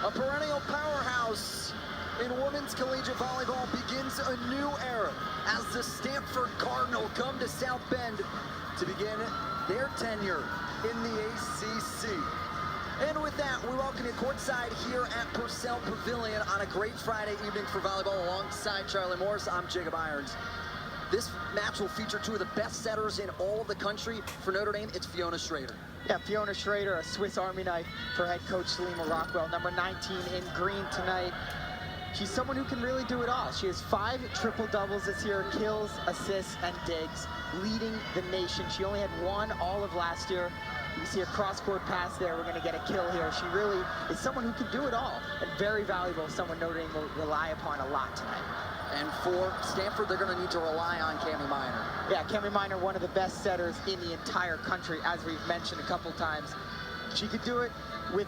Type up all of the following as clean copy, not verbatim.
A perennial powerhouse in women's collegiate volleyball begins a new era as the Stanford Cardinal come to South Bend to begin their tenure in the ACC. And with that, we welcome you courtside here at Purcell Pavilion on a great Friday evening for volleyball alongside Charlie Morris. I'm Jacob Irons. This match will feature two of the best setters in all of the country. For Notre Dame, it's Fiona Schrader. Yeah, Fiona Schrader, a Swiss Army knife for head coach Salima Rockwell, number 19 in green tonight. She's someone who can really do it all. She has 5 triple-doubles this year, kills, assists, and digs, leading the nation. She only had 1 all of last year. You see a cross-court pass there. We're going to get a kill here. She really is someone who can do it all, and very valuable, someone Notre Dame will rely upon a lot tonight. And for Stanford, they're going to need to rely on Cami Minor. Yeah, Cami Minor, one of the best setters in the entire country, as we've mentioned a couple times. She could do it with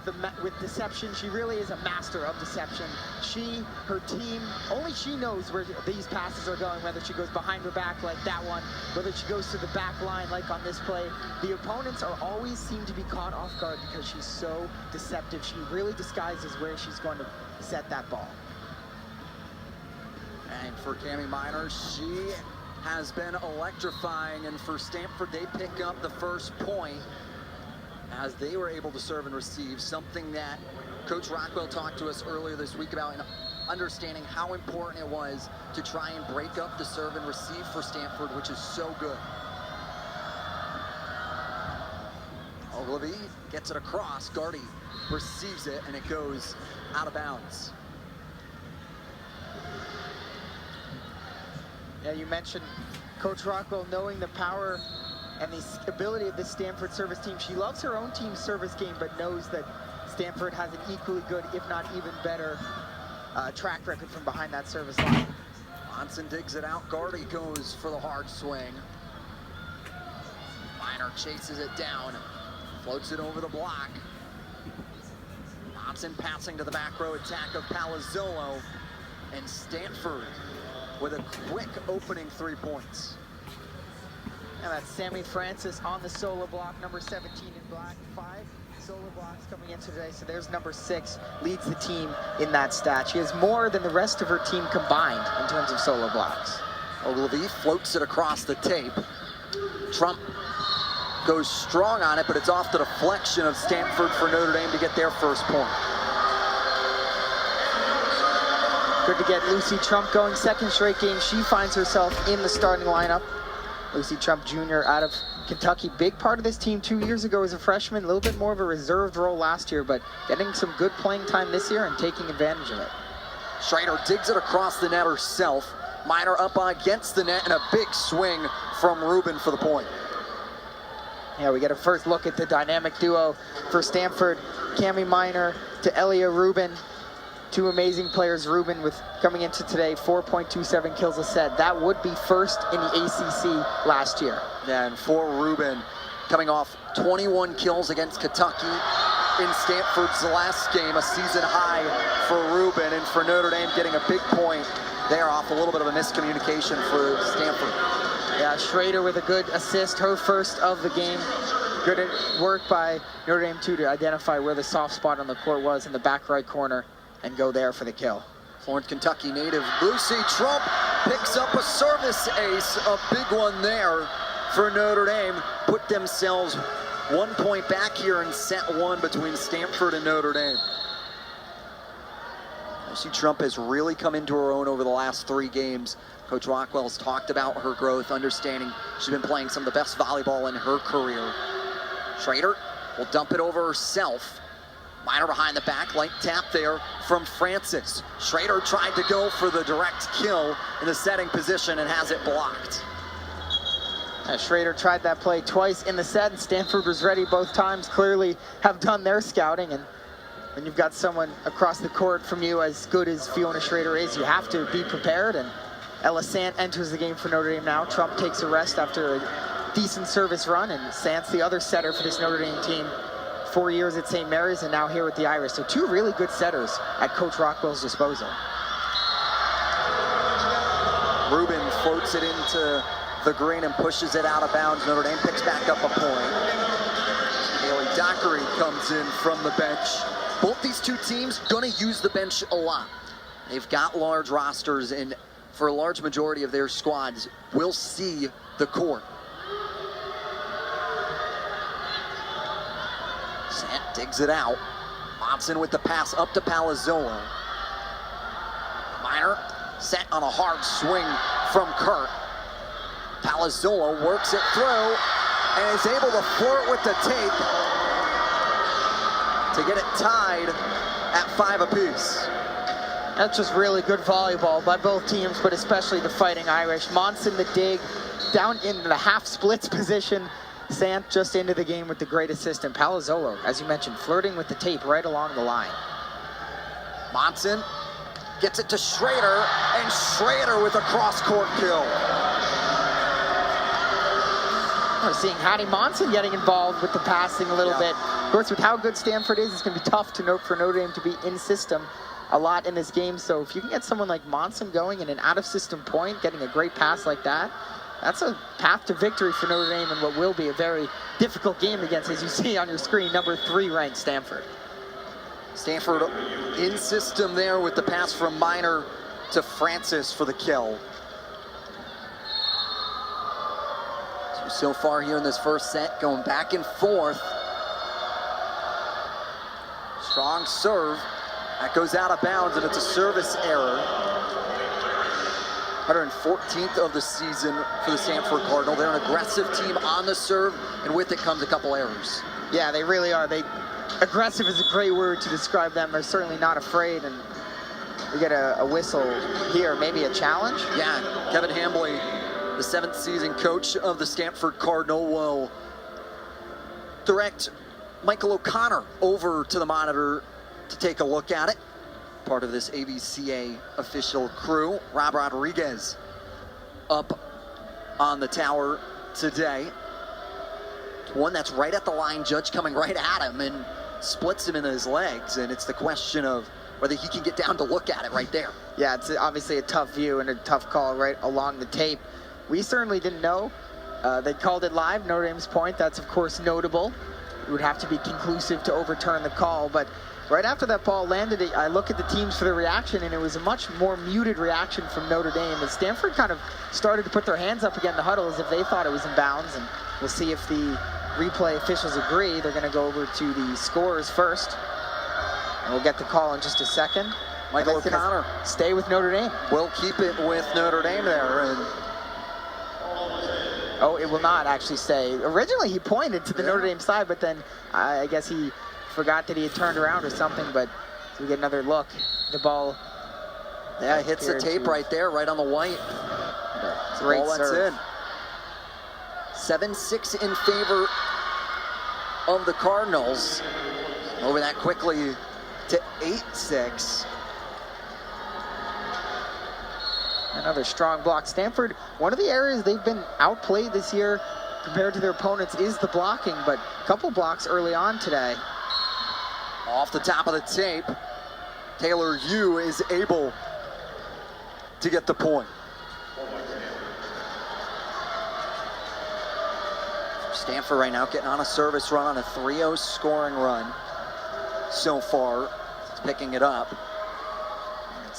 deception. She really is a master of deception. She, her team, only she knows where these passes are going, whether she goes behind her back like that one, whether she goes to the back line like on this play. The opponents are always seem to be caught off guard because she's so deceptive. She really disguises where she's going to set that ball. And for Cami Minor, she has been electrifying, and for Stanford, they pick up the first point as they were able to serve and receive, something that Coach Rockwell talked to us earlier this week about, and understanding how important it was to try and break up the serve and receive for Stanford, which is so good. Ogilvy gets it across, Gardy receives it, and it goes out of bounds. Yeah, you mentioned Coach Rockwell knowing the power and the ability of this Stanford service team. She loves her own team's service game, but knows that Stanford has an equally good, if not even better, track record from behind that service line. Monson digs it out. Gardy goes for the hard swing. Minor chases it down, floats it over the block. Monson passing to the back row attack of Palazzolo, and Stanford with a quick opening 3 points. And that's Sammy Francis on the solo block, number 17 in black. 5 solo blocks coming in today, so there's number 6, leads the team in that stat. She has more than the rest of her team combined in terms of solo blocks. Ogilvy floats it across the tape. Trump goes strong on it, but it's off the deflection of Stanford for Notre Dame to get their first point. Good to get Lucy Trump going. Second straight game, she finds herself in the starting lineup. Lucy Trump Jr. out of Kentucky. Big part of this team 2 years ago as a freshman. A little bit more of a reserved role last year, but getting some good playing time this year and taking advantage of it. Schrader digs it across the net herself. Minor up against the net, and a big swing from Rubin for the point. Yeah, we get a first look at the dynamic duo for Stanford. Cami Minor to Elia Rubin. 2 amazing players. Rubin with coming into today 4.27 kills a set. That would be first in the ACC last year. Yeah, and for Rubin, coming off 21 kills against Kentucky in Stanford's last game, a season high for Rubin, and for Notre Dame getting a big point there off a little bit of a miscommunication for Stanford. Yeah, Schrader with a good assist, her first of the game. Good work by Notre Dame too to identify where the soft spot on the court was in the back right corner and go there for the kill. Florence, Kentucky native Lucy Trump picks up a service ace, a big one there for Notre Dame. Put themselves 1 point back here in set 1 between Stanford and Notre Dame. Lucy Trump has really come into her own over the last 3 games. Coach Rockwell has talked about her growth, understanding she's been playing some of the best volleyball in her career. Schrader will dump it over herself. Minor behind the back, light tap there from Francis. Schrader tried to go for the direct kill in the setting position and has it blocked. Schrader tried that play twice in the set, and Stanford was ready both times. Clearly have done their scouting, and when you've got someone across the court from you as good as Fiona Schrader is, you have to be prepared. And Ella Sant enters the game for Notre Dame now. Trump takes a rest after a decent service run, and Sant's the other setter for this Notre Dame team. 4 years at St. Mary's and now here with the Irish. So 2 really good setters at Coach Rockwell's disposal. Rubin floats it into the green and pushes it out of bounds. Notre Dame picks back up a point. Haley Dockery comes in from the bench both these two teams gonna use the bench a lot. They've got large rosters, and for a large majority of their squads will see the court. Sept digs it out. Monson with the pass up to Palazzolo. Minor set on a hard swing from Kurt. Palazzolo works it through and is able to flirt with the tape to get it tied at 5 apiece. That's just really good volleyball by both teams, but especially the Fighting Irish. Monson the dig down in the half splits position. Sant just into the game with the great assist. And Palazzolo, as you mentioned, flirting with the tape right along the line. Monson gets it to Schrader, and Schrader with a cross-court kill. We're seeing Hattie Monson getting involved with the passing a little bit. Of course, with how good Stanford is, it's going to be tough to note for Notre Dame to be in system a lot in this game. So if you can get someone like Monson going in an out-of-system point, getting a great pass like that, that's a path to victory for Notre Dame in what will be a very difficult game against, as you see on your screen, number 3 ranked Stanford. Stanford in system there with the pass from Minor to Francis for the kill. So far here in this first set, going back and forth. Strong serve. That goes out of bounds, and it's a service error. 114th of the season for the Stanford Cardinal. They're an aggressive team on the serve, and with it comes a couple errors. Yeah, they really are. Aggressive is a great word to describe them. They're certainly not afraid, and we get a whistle here, maybe a challenge? Yeah, Kevin Hambley, the 7th season coach of the Stanford Cardinal, will direct Michael O'Connor over to the monitor to take a look at it. Part of this AVCA official crew. Rob Rodriguez up on the tower today. One that's right at the line, judge coming right at him and splits him in his legs, and it's the question of whether he can get down to look at it right there. Yeah, it's obviously a tough view and a tough call right along the tape. We certainly didn't know. They called it live, Notre Dame's point. That's, of course, notable. It would have to be conclusive to overturn the call, but right after that ball landed, I look at the teams for the reaction, and it was a much more muted reaction from Notre Dame. And Stanford kind of started to put their hands up again in the huddle as if they thought it was in bounds, and we'll see if the replay officials agree. They're going to go over to the scorers first, and we'll get the call in just a second. Michael O'Connor stay with Notre Dame. We'll keep it with Notre Dame there. And oh, it will not actually stay. Originally, he pointed to the Notre Dame side, but then I guess he forgot that he had turned around or something, but so we get another look. The ball hits the tape right there, right on the white. Great serve. That's in. 7-6 in favor of the Cardinals. Over that quickly to 8-6. Another strong block. Stanford, one of the areas they've been outplayed this year compared to their opponents is the blocking, but a couple blocks early on today. Off the top of the tape, Taylor Yu is able to get the point. Stanford right now getting on a service run on a 3-0 scoring run so far. It's picking it up.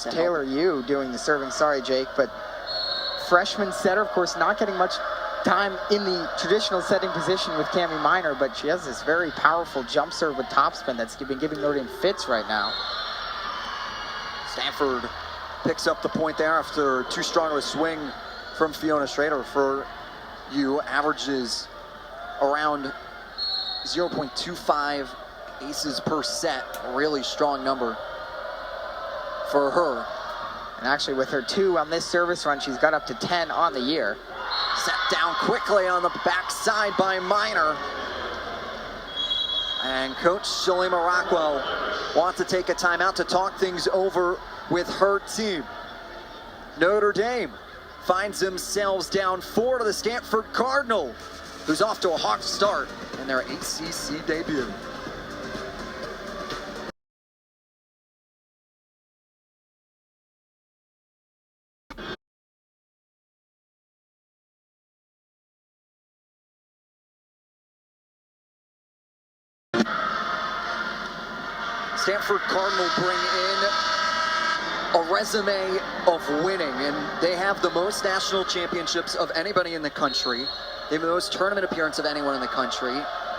Taylor Yu doing the serving. Sorry, Jake, but freshman setter, of course, not getting much time in the traditional setting position with Cami Minor, but she has this very powerful jump serve with topspin that's been giving Notre Dame fits right now. Stanford picks up the point there after too strong of a swing from Fiona Schrader. For Yu, averages around 0.25 aces per set. A really strong number for her. And actually with her 2 on this service run, she's got up to 10 on the year. Set down quickly on the backside by Minor. And Coach Shalima Rockwell wants to take a timeout to talk things over with her team. Notre Dame finds themselves down 4 to the Stanford Cardinal, who's off to a hot start in their ACC debut. Stanford Cardinal bring in a resume of winning, and they have the most national championships of anybody in the country. They have the most tournament appearance of anyone in the country,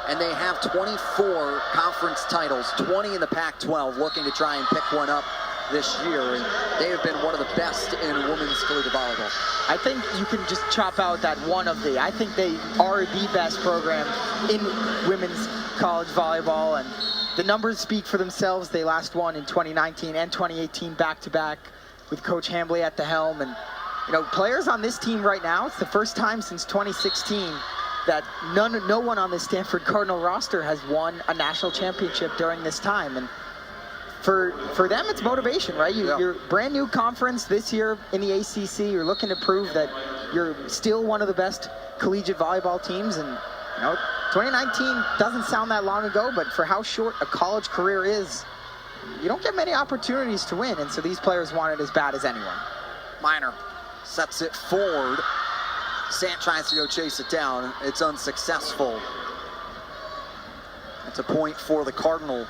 and they have 24 conference titles, 20 in the Pac-12, looking to try and pick one up this year, and they have been one of the best in women's collegiate volleyball. I think you can just chop out that one of the. I think they are the best program in women's college volleyball, and the numbers speak for themselves. They last won in 2019 and 2018 back-to-back with Coach Hambly at the helm. And you know, players on this team right now, it's the first time since 2016 that no one on the Stanford Cardinal roster has won a national championship during this time. And for them, it's motivation, right? You're brand new conference this year in the ACC. You're looking to prove that you're still one of the best collegiate volleyball teams. And you know, 2019 doesn't sound that long ago, but for how short a college career is, you don't get many opportunities to win. And so these players want it as bad as anyone. Minor sets it forward. Sant tries to go chase it down. It's unsuccessful. It's a point for the Cardinal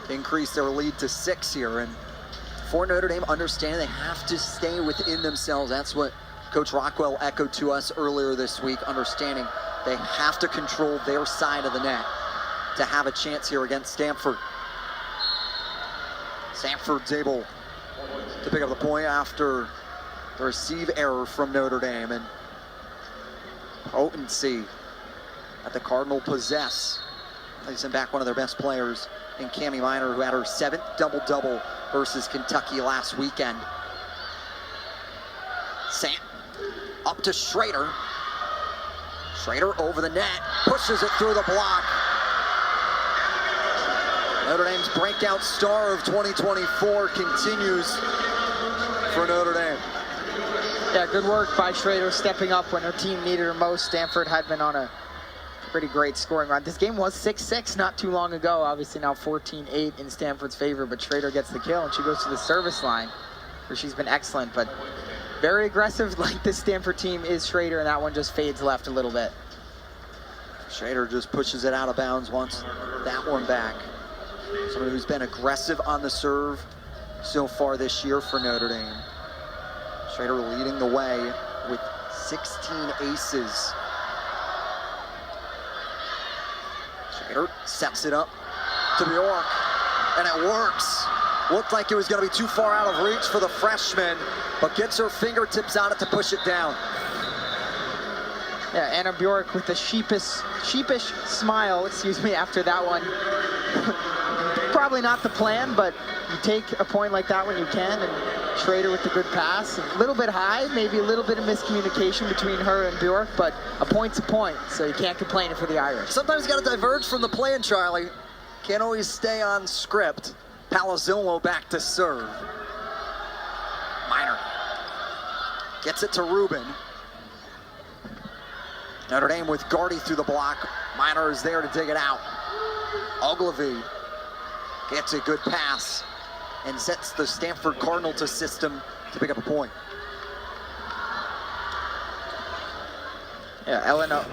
to increase their lead to 6 here. And for Notre Dame, understanding they have to stay within themselves. That's what Coach Rockwell echoed to us earlier this week, understanding they have to control their side of the net to have a chance here against Stanford. Stanford's able to pick up the point after the receive error from Notre Dame, and potency that the Cardinal possess. They sent back one of their best players in Cami Minor, who had her 7th double-double versus Kentucky last weekend. Sant up to Schrader. Schrader over the net, pushes it through the block. Notre Dame's breakout star of 2024 continues for Notre Dame. Yeah, good work by Schrader stepping up when her team needed her most. Stanford had been on a pretty great scoring run. This game was 6-6 not too long ago. Obviously now 14-8 in Stanford's favor, but Schrader gets the kill and she goes to the service line where she's been excellent, but very aggressive like this Stanford team is Schrader, and that one just fades left a little bit. Schrader just pushes it out of bounds, wants that one back. Someone who's been aggressive on the serve so far this year for Notre Dame. Schrader leading the way with 16 aces. Schrader sets it up to Bjork, and it works. Looked like it was going to be too far out of reach for the freshman, but gets her fingertips on it to push it down. Yeah, Anna Bjork with a sheepish smile, after that one. Probably not the plan, but you take a point like that when you can, and Schrader with the good pass. A little bit high, maybe a little bit of miscommunication between her and Bjork, but a point's a point, so you can't complain for the Irish. Sometimes you got to diverge from the plan, Charlie. Can't always stay on script. Palazzolo back to serve. Minor gets it to Rubin. Notre Dame with Gardy through the block. Minor is there to dig it out. Ogilvy gets a good pass and sets the Stanford Cardinal to system to pick up a point. Yeah, Elena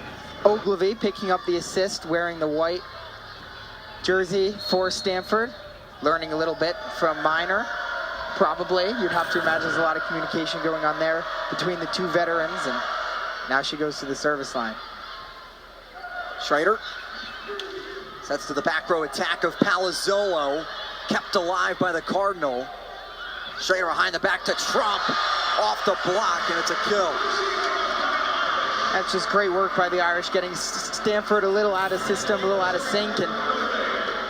Ogilvy picking up the assist, wearing the white jersey for Stanford. Learning a little bit from Minor, probably. You'd have to imagine there's a lot of communication going on there between the two veterans, and now she goes to the service line. Schrader sets to the back row attack of Palazzolo, kept alive by the Cardinal. Schrader behind the back to Trump, off the block, and it's a kill. That's just great work by the Irish, getting Stanford a little out of system, a little out of sync, and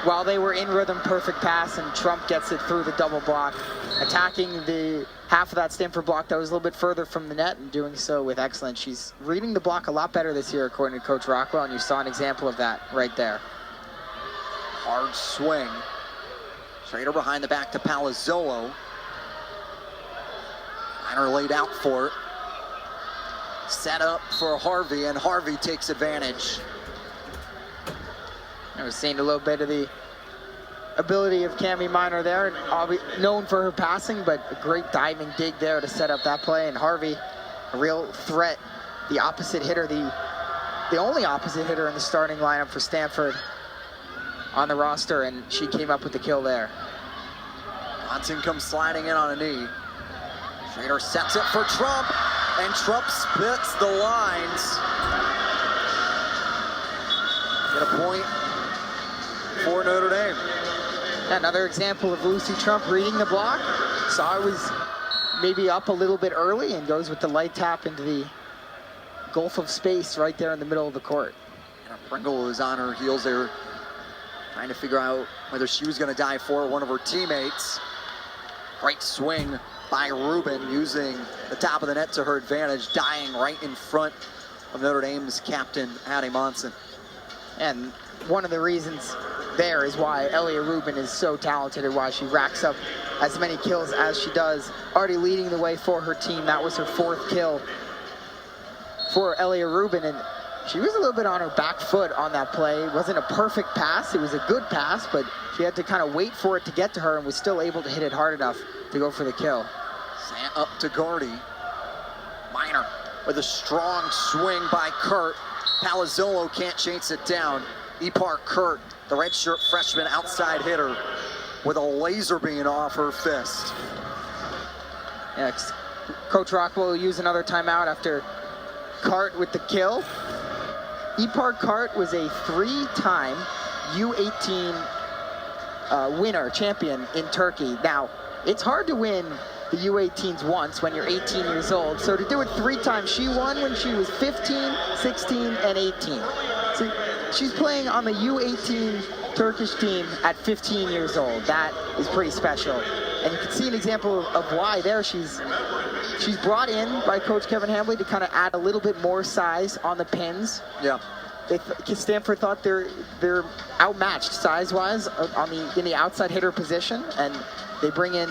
while they were in rhythm, perfect pass, and Trump gets it through the double block, attacking the half of that Stanford block that was a little bit further from the net, and doing so with excellence. She's reading the block a lot better this year, according to Coach Rockwell, and you saw an example of that right there. Hard swing. Schrader behind the back to Palazzolo. Minor laid out for it. Set up for Harvey, and Harvey takes advantage. I was seeing a little bit of the ability of Cami Minor there, and known for her passing, but a great diving dig there to set up that play. And Harvey, a real threat, the opposite hitter, the only opposite hitter in the starting lineup for Stanford. on the roster, and she came up with the kill there. Monson comes sliding in on a knee. Schrader sets it for Trump, and Trump spits the lines. Get a point for Notre Dame. Another example of Lucy Trump reading the block. Saw it was maybe up a little bit early and goes with the light tap into the gulf of space right there in the middle of the court. And Pringle was on her heels there, trying to figure out whether she was going to dive for one of her teammates. Great swing by Rubin, using the top of the net to her advantage, dying right in front of Notre Dame's captain, Addie Monson. And one of the reasons there is why Elia Rubin is so talented and why she racks up as many kills as she does. Already leading the way for her team. That was her 4th kill for Elia Rubin, and she was a little bit on her back foot on that play. It wasn't a perfect pass. It was a good pass, but she had to kind of wait for it to get to her and was still able to hit it hard enough to go for the kill. Sant up to Gardy. Minor with a strong swing by Kurt. Palazzolo can't chase it down. Ipar Kurt, the redshirt freshman outside hitter, with a laser beam off her fist. Yeah, Coach Rockwell will use another timeout after Kurt with the kill. Ipar Kurt was a 3-time U18 winner, champion in Turkey. Now, it's hard to win the U18s once when you're 18 years old. So to do it 3 times, she won when she was 15, 16, and 18. So she's playing on the U18 Turkish team at 15 years old. That is pretty special. And you can see an example of why there. She's brought in by Coach Kevin Hambley to kind of add a little bit more size on the pins. Yeah. Stanford thought they're outmatched size-wise in the outside hitter position, and they bring in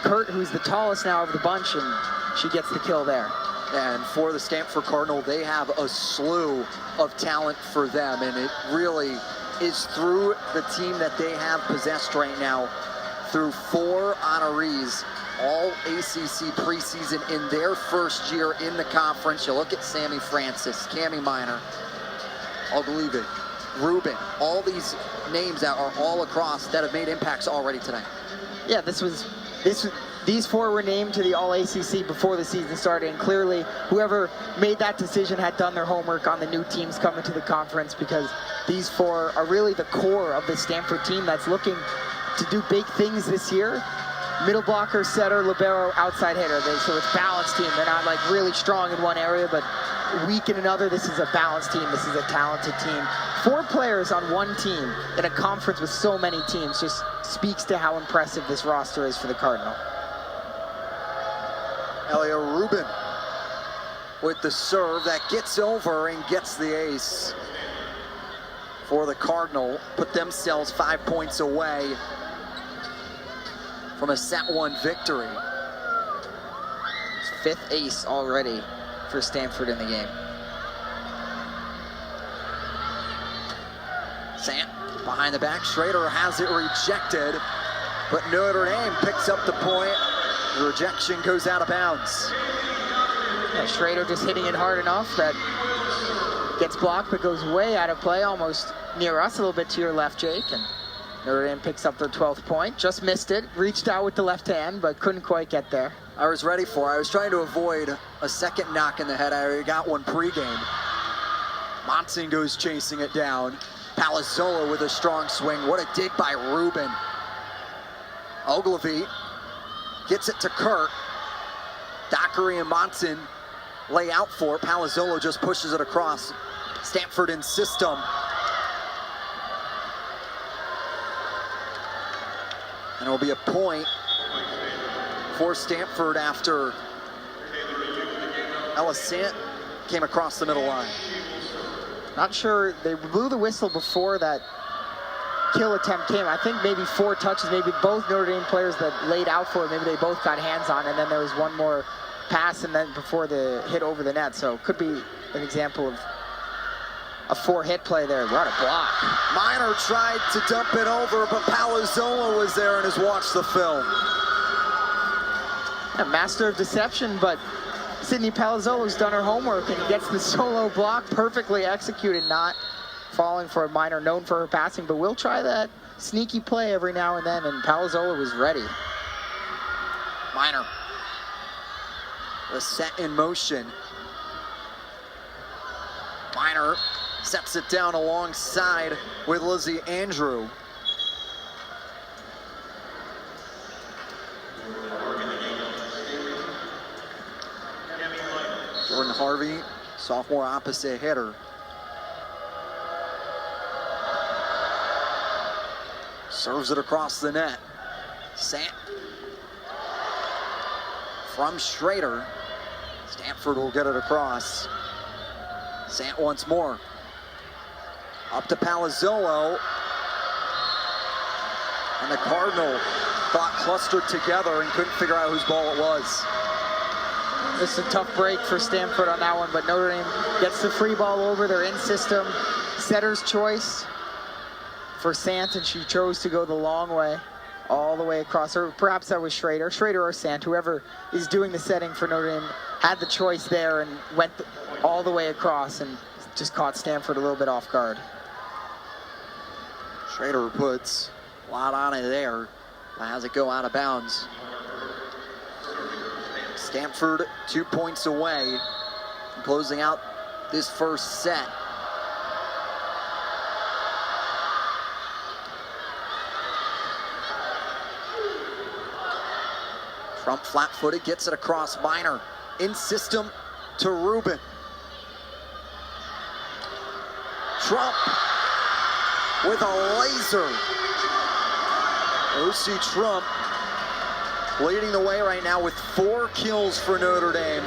Kurt, who's the tallest now of the bunch, and she gets the kill there. And for the Stanford Cardinal, they have a slew of talent for them, and it really is through the team that they have possessed right now, through 4 honorees, all ACC preseason in their first year in the conference. You look at Sammy Francis, Cami Minor, Ogilvie, Rubin, all these names that are all across that have made impacts already today. Yeah, these 4 were named to the All-ACC before the season started, and clearly whoever made that decision had done their homework on the new teams coming to the conference, because these 4 are really the core of the Stanford team that's looking to do big things this year. Middle blocker, setter, libero, outside hitter. So it's a balanced team. They're not like really strong in one area, but weak in another. This is a balanced team. This is a talented team. 4 players on one team in a conference with so many teams just speaks to how impressive this roster is for the Cardinal. Elia Rubin with the serve that gets over and gets the ace for the Cardinal. Put themselves 5 points away from a set 1 victory. It's 5th ace already for Stanford in the game. Sant behind the back. Schrader has it rejected, but Notre Dame picks up the point. The rejection goes out of bounds. Yeah, Schrader just hitting it hard enough that gets blocked, but goes way out of play, almost near us, a little bit to your left, Jake. And Notre Dame picks up their 12th point. Just missed it. Reached out with the left hand, but couldn't quite get there. I was ready for it. I was trying to avoid a second knock in the head. I already got one pregame. Monson goes chasing it down. Palazzolo with a strong swing. What a dig by Rubin. Ogilvie gets it to Kurt. Dockery and Monson lay out for it. Palazzolo just pushes it across. Stanford in system. And it'll be a point for Stanford after Ella Sant came across the middle line. Not sure, they blew the whistle before that kill attempt came. I think maybe 4 touches, maybe both Notre Dame players that laid out for it, maybe they both got hands on, and then there was one more pass and then before the hit over the net. So it could be an example of a 4-hit play there. What a block. Minor tried to dump it over, but Palazzolo was there and has watched the film. A master of deception, but Sydney Palazzolo's done her homework and gets the solo block perfectly executed, not falling for Minor, known for her passing, but will try that sneaky play every now and then, and Palazzolo was ready. Minor. The set in motion. Minor sets it down alongside with Lizzie Andrew. Jordan Harvey, sophomore opposite hitter. Serves it across the net. Sept from Schrader. Stanford will get it across. Sept once more. Up to Palazzolo. And the Cardinal got clustered together and couldn't figure out whose ball it was. This is a tough break for Stanford on that one, but Notre Dame gets the free ball over. They're in system. Setter's choice for Sant, and she chose to go the long way, all the way across. Or perhaps that was Schrader or Sant, whoever is doing the setting for Notre Dame, had the choice there and went all the way across and just caught Stanford a little bit off guard. Schrader puts a lot on it there. Has it go out of bounds. Stanford 2 points away from closing out this first set. Trump flat-footed, gets it across Minor. In system to Rubin. Trump with a laser. O.C. Trump leading the way right now with 4 kills for Notre Dame.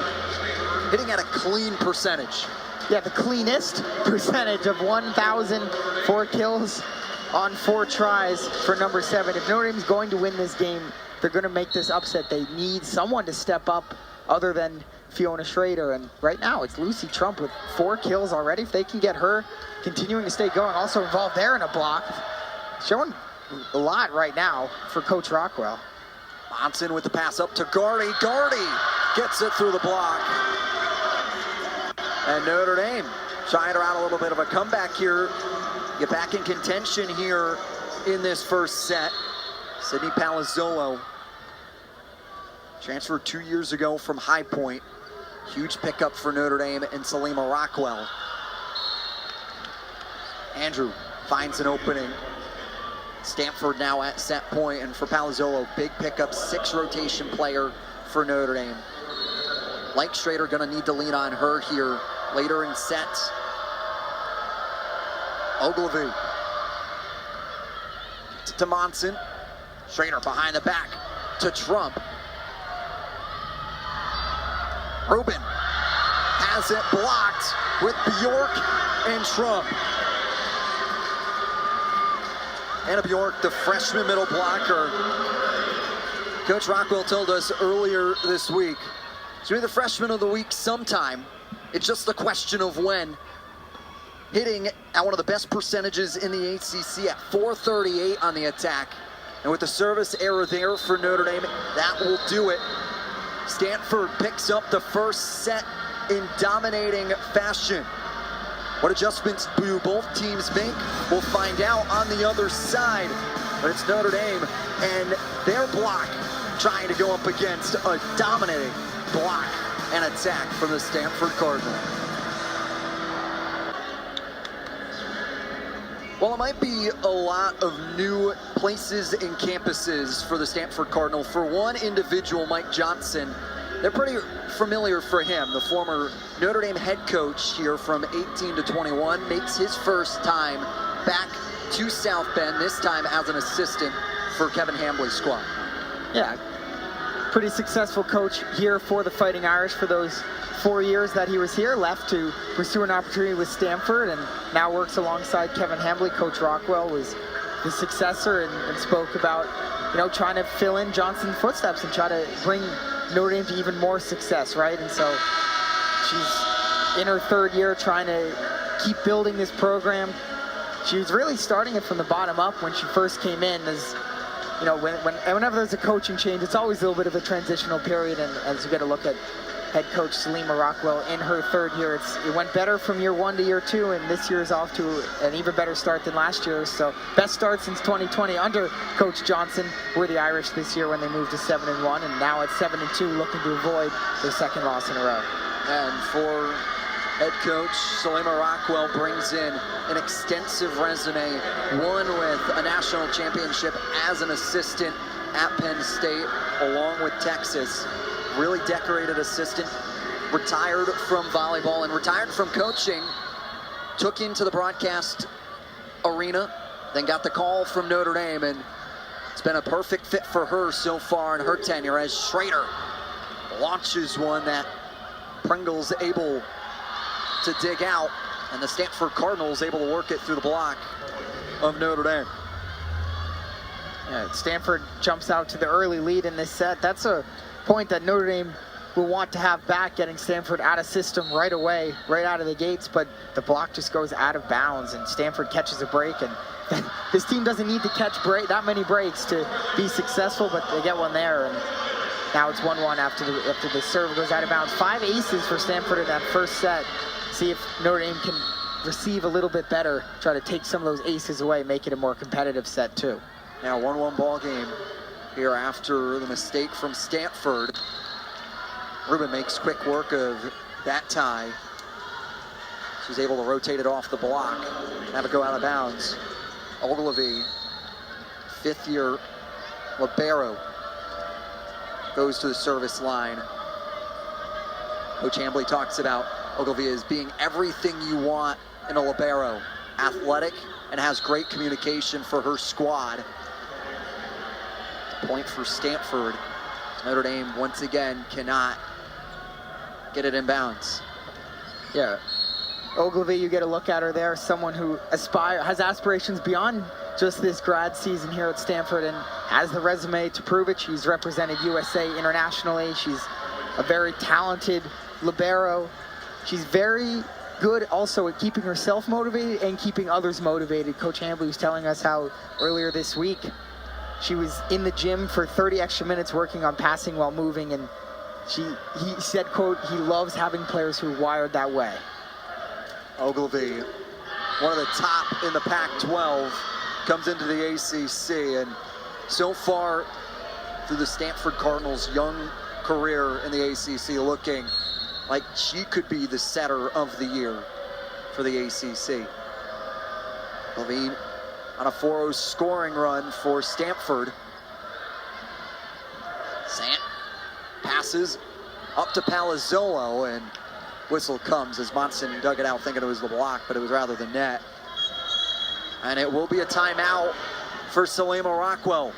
Hitting at a clean percentage. Yeah, the cleanest percentage of 1,004 kills on 4 tries for number 7. If Notre Dame's going to win this game, they're going to make this upset. They need someone to step up other than Fiona Schrader. And right now, it's Lucy Trump with 4 kills already. If they can get her continuing to stay going, also involved there in a block. Showing a lot right now for Coach Rockwell. Monson with the pass up to Gardy. Gardy gets it through the block. And Notre Dame trying around a little bit of a comeback here. Get back in contention here in this first set. Sydney Palazzolo transferred 2 years ago from High Point. Huge pickup for Notre Dame and Salima Rockwell. Andrew finds an opening. Stanford now at set point, and for Palazzolo, big pickup, 6 rotation player for Notre Dame. Like Schrader, gonna need to lean on her here later in sets. Ogilvie to Monson. Schrader behind the back to Trump. Rubin has it blocked with Bjork and Trump. Anna Bjork, the freshman middle blocker. Coach Rockwell told us earlier this week, she'll be the freshman of the week sometime. It's just a question of when. Hitting at one of the best percentages in the ACC at .438 on the attack. And with the service error there for Notre Dame, that will do it. Stanford picks up the first set in dominating fashion. What adjustments do both teams make? We'll find out on the other side. But it's Notre Dame and their block trying to go up against a dominating block and attack from the Stanford Cardinal. Well, it might be a lot of new places and campuses for the Stanford Cardinal. For one individual, Mike Johnson, they're pretty familiar for him. The former Notre Dame head coach here from 18 to 21 makes his first time back to South Bend, this time as an assistant for Kevin Hambley's squad. Yeah, pretty successful coach here for the Fighting Irish for those 4 years that he was here, left to pursue an opportunity with Stanford, and now works alongside Kevin Hambley. Coach Rockwell was the successor and spoke about, trying to fill in Johnson's footsteps and try to bring Notre Dame to even more success, right? And so she's in her 3rd year trying to keep building this program. She was really starting it from the bottom up when she first came in. As whenever there's a coaching change, it's always a little bit of a transitional period, and as you get a look at head coach Salima Rockwell in her third year. It went better from year 1 to year 2, and this year is off to an even better start than last year. So best start since 2020 under Coach Johnson were the Irish this year when they moved to 7-1, and now at 7-2, looking to avoid their second loss in a row. And for head coach Salima Rockwell, brings in an extensive resume, one with a national championship as an assistant at Penn State, along with Texas. Really decorated assistant, retired from volleyball and retired from coaching, took into the broadcast arena, then got the call from Notre Dame, and it's been a perfect fit for her so far in her tenure as Schrader launches one that Pringle's able to dig out, and the Stanford Cardinals able to work it through the block of Notre Dame. Yeah, Stanford jumps out to the early lead in this set. That's a point that Notre Dame will want to have back, getting Stanford out of system right away, right out of the gates, but the block just goes out of bounds, and Stanford catches a break, and this team doesn't need to catch that many breaks to be successful, but they get one there, and now it's 1-1 after the serve goes out of bounds. 5 aces for Stanford in that first set. See if Notre Dame can receive a little bit better, try to take some of those aces away, make it a more competitive set too. Now 1-1 ball game here after the mistake from Stanford. Rubin makes quick work of that tie. She's able to rotate it off the block, have it go out of bounds. Ogilvy, 5th year libero, goes to the service line. Coach Hambly talks about Ogilvy as being everything you want in a libero. Athletic and has great communication for her squad. Point for Stanford. Notre Dame once again cannot get it in bounds. Yeah, Ogilvy, you get a look at her there, someone who has aspirations beyond just this grad season here at Stanford and has the resume to prove it. She's represented USA internationally. She's a very talented libero. She's very good also at keeping herself motivated and keeping others motivated. Coach Hambly was telling us how earlier this week she was in the gym for 30 extra minutes working on passing while moving, and he said, quote, he loves having players who are wired that way. Ogilvy, one of the top in the Pac-12, comes into the ACC, and so far through the Stanford Cardinals' young career in the ACC, looking like she could be the setter of the year for the ACC. Levine on a 4-0 scoring run for Stanford. Sant passes up to Palazzolo, and whistle comes as Monson dug it out thinking it was the block, but it was rather the net. And it will be a timeout for Salima Rockwell.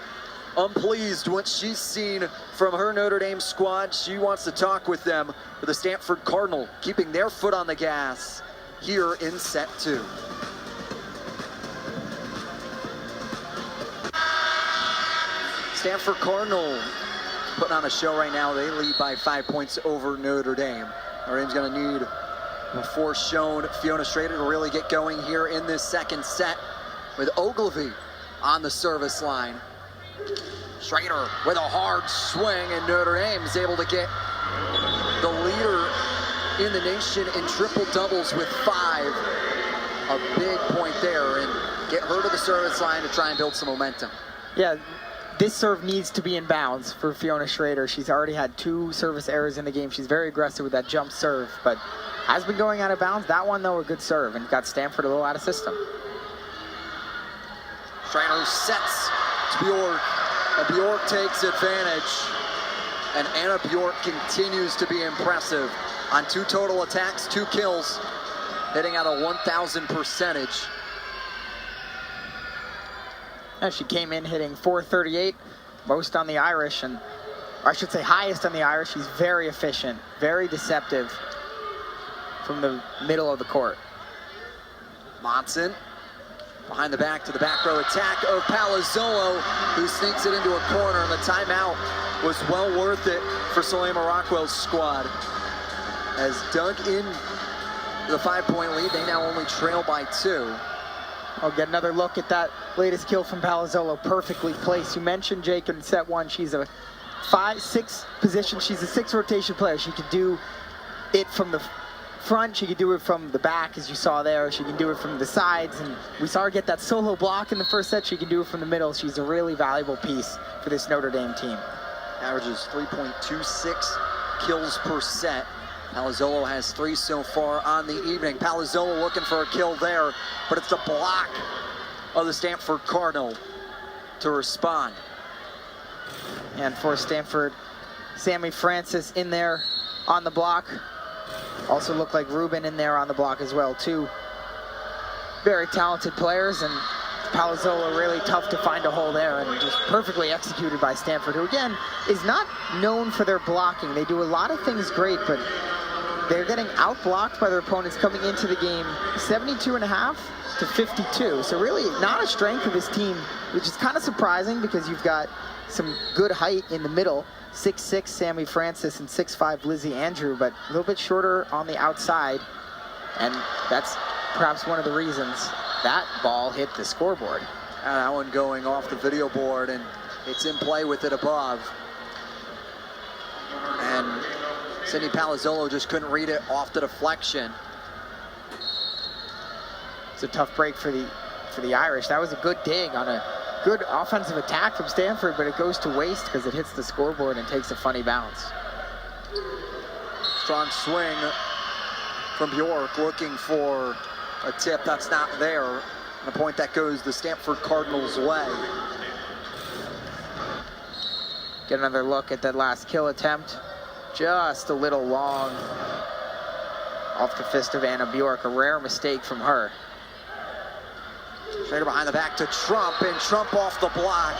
Unpleased what she's seen from her Notre Dame squad. She wants to talk with them, with the Stanford Cardinal keeping their foot on the gas here in set 2. Stanford Cardinal putting on a show right now. They lead by 5 points over Notre Dame. Notre Dame's going to need a force-shown Fiona Schrader to really get going here in this second set, with Ogilvy on the service line. Schrader with a hard swing, and Notre Dame is able to get the leader in the nation in triple doubles with 5. A big point there, and get her to the service line to try and build some momentum. Yeah, this serve needs to be in bounds for Fiona Schrader. She's already had 2 service errors in the game. She's very aggressive with that jump serve, but has been going out of bounds. That one, though, a good serve, and got Stanford a little out of system. Schrader sets to Bjork, and Bjork takes advantage. And Anna Bjork continues to be impressive on 2 total attacks, 2 kills, hitting at a 1,000 percentage. And she came in hitting .438, most on the Irish, and or I should say highest on the Irish. She's very efficient, very deceptive from the middle of the court. Monson behind the back to the back row attack of Palazzolo, who sneaks it into a corner, and the timeout was well worth it for Salima Rockwell's squad. As dug in the 5-point lead, they now only trail by 2. I'll get another look at that latest kill from Palazzolo, perfectly placed. You mentioned, Jake, in set 1, she's a 5, 6 positions. She's a 6 rotation player. She can do it from the front, she can do it from the back, as you saw there. She can do it from the sides, and we saw her get that solo block in the first set. She can do it from the middle. She's a really valuable piece for this Notre Dame team. Averages 3.26 kills per set. Palazzolo has 3 so far on the evening. Palazzolo looking for a kill there, but it's the block of the Stanford Cardinal to respond. And for Stanford, Sammy Francis in there on the block. Also looked like Ruben in there on the block as well. 2 very talented players, and Palazzolo really tough to find a hole there, and just perfectly executed by Stanford, who again is not known for their blocking. They do a lot of things great, but they're getting out-blocked by their opponents coming into the game 72.5 to 52. So really not a strength of this team, which is kind of surprising because you've got some good height in the middle. 6'6" Sammy Francis and 6'5" Lizzie Andrew, but a little bit shorter on the outside. And that's perhaps one of the reasons that ball hit the scoreboard. And that one going off the video board, and it's in play with it above. And Sydney Palazzolo just couldn't read it off the deflection. It's a tough break for the Irish. That was a good dig on a good offensive attack from Stanford, but it goes to waste because it hits the scoreboard and takes a funny bounce. Strong swing from Bjork, looking for a tip that's not there. And a point that goes the Stanford Cardinals' way. Get another look at that last kill attempt. Just a little long off the fist of Anna Bjork. A rare mistake from her. Straight behind the back to Trump, and Trump off the block.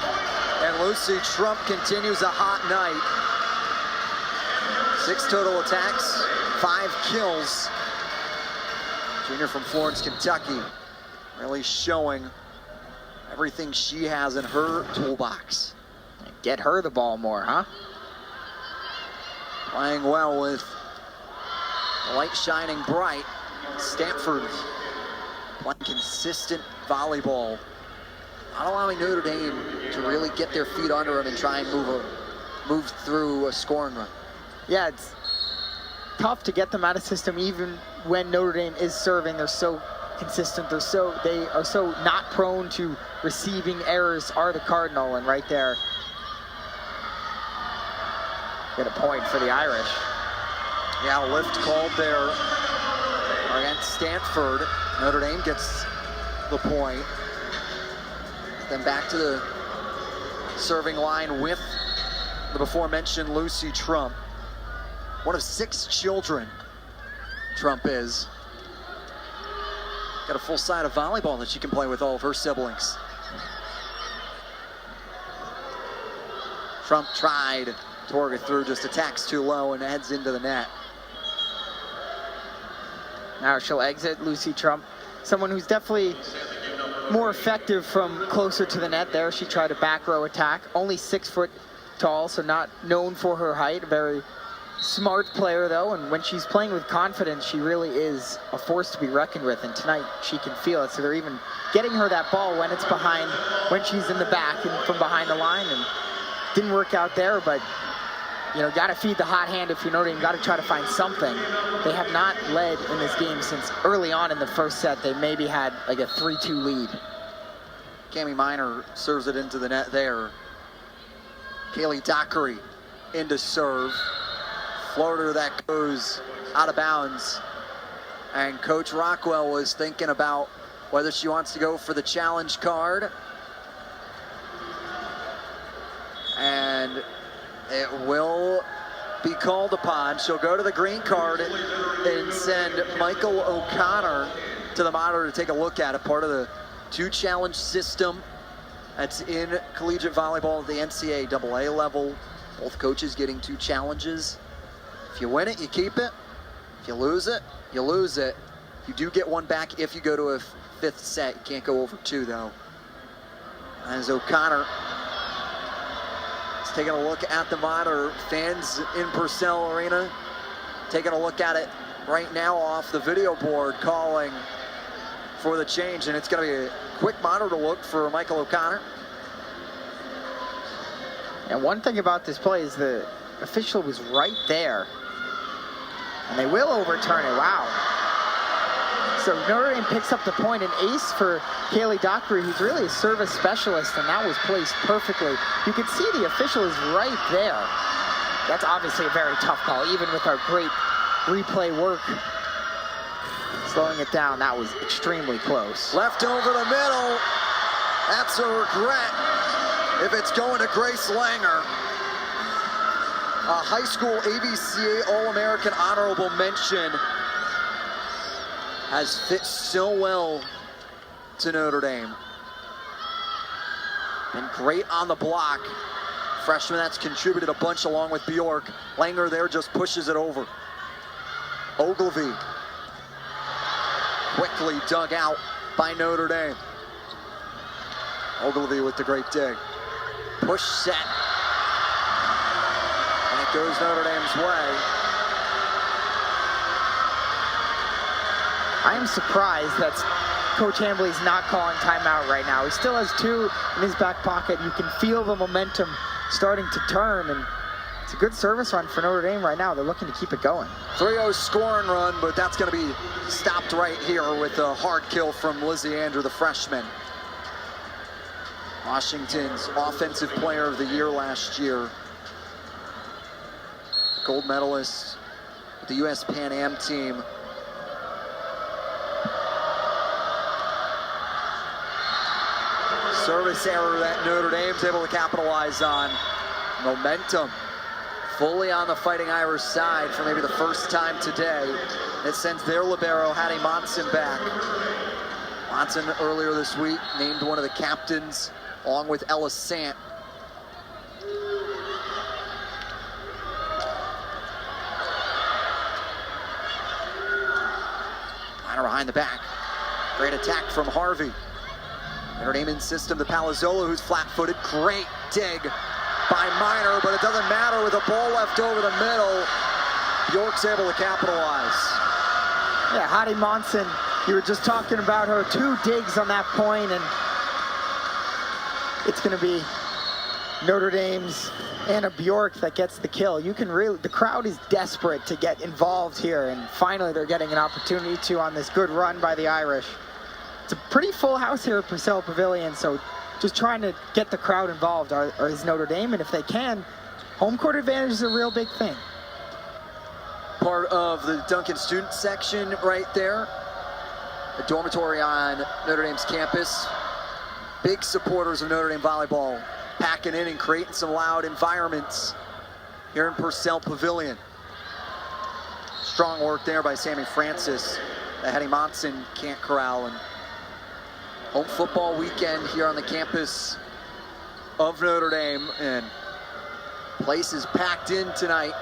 And Lucy Trump continues a hot night. 6 total attacks, 5 kills. Junior from Florence, Kentucky, really showing everything she has in her toolbox. Get her the ball more, huh? Playing well with the light shining bright. Stanford playing consistent volleyball, not allowing Notre Dame to really get their feet under them and try and move through a scoring run. Yeah, it's tough to get them out of system even when Notre Dame is serving. They're so consistent. They are so not prone to receiving errors are the Cardinal, and right there, get a point for the Irish. Yeah, a lift called there against Stanford. Notre Dame gets the point. Then back to the serving line with the before-mentioned Lucy Trump. One of 6 children, Trump is. Got a full side of volleyball that she can play with all of her siblings. Trump tried to work it through, just attacks too low and heads into the net. Now she'll exit Lucy Trump, someone who's definitely more effective from closer to the net there. She tried a back row attack, only 6 foot tall, so not known for her height. A very smart player though, and when she's playing with confidence, she really is a force to be reckoned with, and tonight she can feel it. So they're even getting her that ball when it's behind, when she's in the back and from behind the line, and didn't work out there, but you know, got to feed the hot hand if you're Notre Dame. Got to try to find something. They have not led in this game since early on in the first set. They maybe had like a 3-2 lead. Cami Minor serves it into the net there. Kaylee Dockery into serve. Floater that goes out of bounds. And Coach Rockwell was thinking about whether she wants to go for the challenge card. And it will be called upon. She'll go to the green card and send Michael O'Connor to the monitor to take a look at it. Part of the 2-challenge system that's in collegiate volleyball at the NCAA level. Both coaches getting 2 challenges. If you win it, you keep it. If you lose it, you lose it. You do get 1 back if you go to a 5th set. You can't go over 2 though. As O'Connor taking a look at the monitor, fans in Purcell Arena taking a look at it right now off the video board, calling for the change, and it's going to be a quick monitor look for Michael O'Connor. And one thing about this play is the official was right there. And they will overturn it. Wow. So Notre Dame picks up the point, an ace for Kaylee Dockery, who's really a service specialist, and that was placed perfectly. You can see the official is right there. That's obviously a very tough call, even with our great replay work. Slowing it down, that was extremely close. Left over the middle. That's a regret if it's going to Grace Langer. A high school ABCA All-American honorable mention. Has fit so well to Notre Dame. Been great on the block. Freshman that's contributed a bunch along with Bjork. Langer there just pushes it over. Ogilvy. Quickly dug out by Notre Dame. Ogilvy with the great dig. Push set. And it goes Notre Dame's way. I am surprised that Coach Hambly's not calling timeout right now. He still has 2 in his back pocket. You can feel the momentum starting to turn, and it's a good service run for Notre Dame right now. They're looking to keep it going. 3-0 scoring run, but that's going to be stopped right here with a hard kill from Lizzie Andrew, the freshman. Washington's Offensive Player of the Year last year. Gold medalist with the U.S. Pan Am team. Service error that Notre Dame's able to capitalize on. Momentum fully on the Fighting Irish side for maybe the first time today. It sends their libero, Hattie Monson, back. Monson earlier this week named one of the captains along with Ella Sant. Minor behind the back. Great attack from Harvey. Notre Dame in system to Palazzolo, who's flat-footed. Great dig by Minor, but it doesn't matter with a ball left over the middle. Bjork's able to capitalize. Yeah, Hattie Monson, you were just talking about her 2 digs on that point, and it's going to be Notre Dame's Anna Bjork that gets the kill. You can really, the crowd is desperate to get involved here, and finally they're getting an opportunity to on this good run by the Irish. It's a pretty full house here at Purcell Pavilion, so just trying to get the crowd involved is Notre Dame, and if they can, home court advantage is a real big thing. Part of the Duncan student section right there. A dormitory on Notre Dame's campus. Big supporters of Notre Dame volleyball, packing in and creating some loud environments here in Purcell Pavilion. Strong work there by Sammy Francis that Hattie Monson can't corral. And home football weekend here on the campus of Notre Dame, and place is packed in tonight.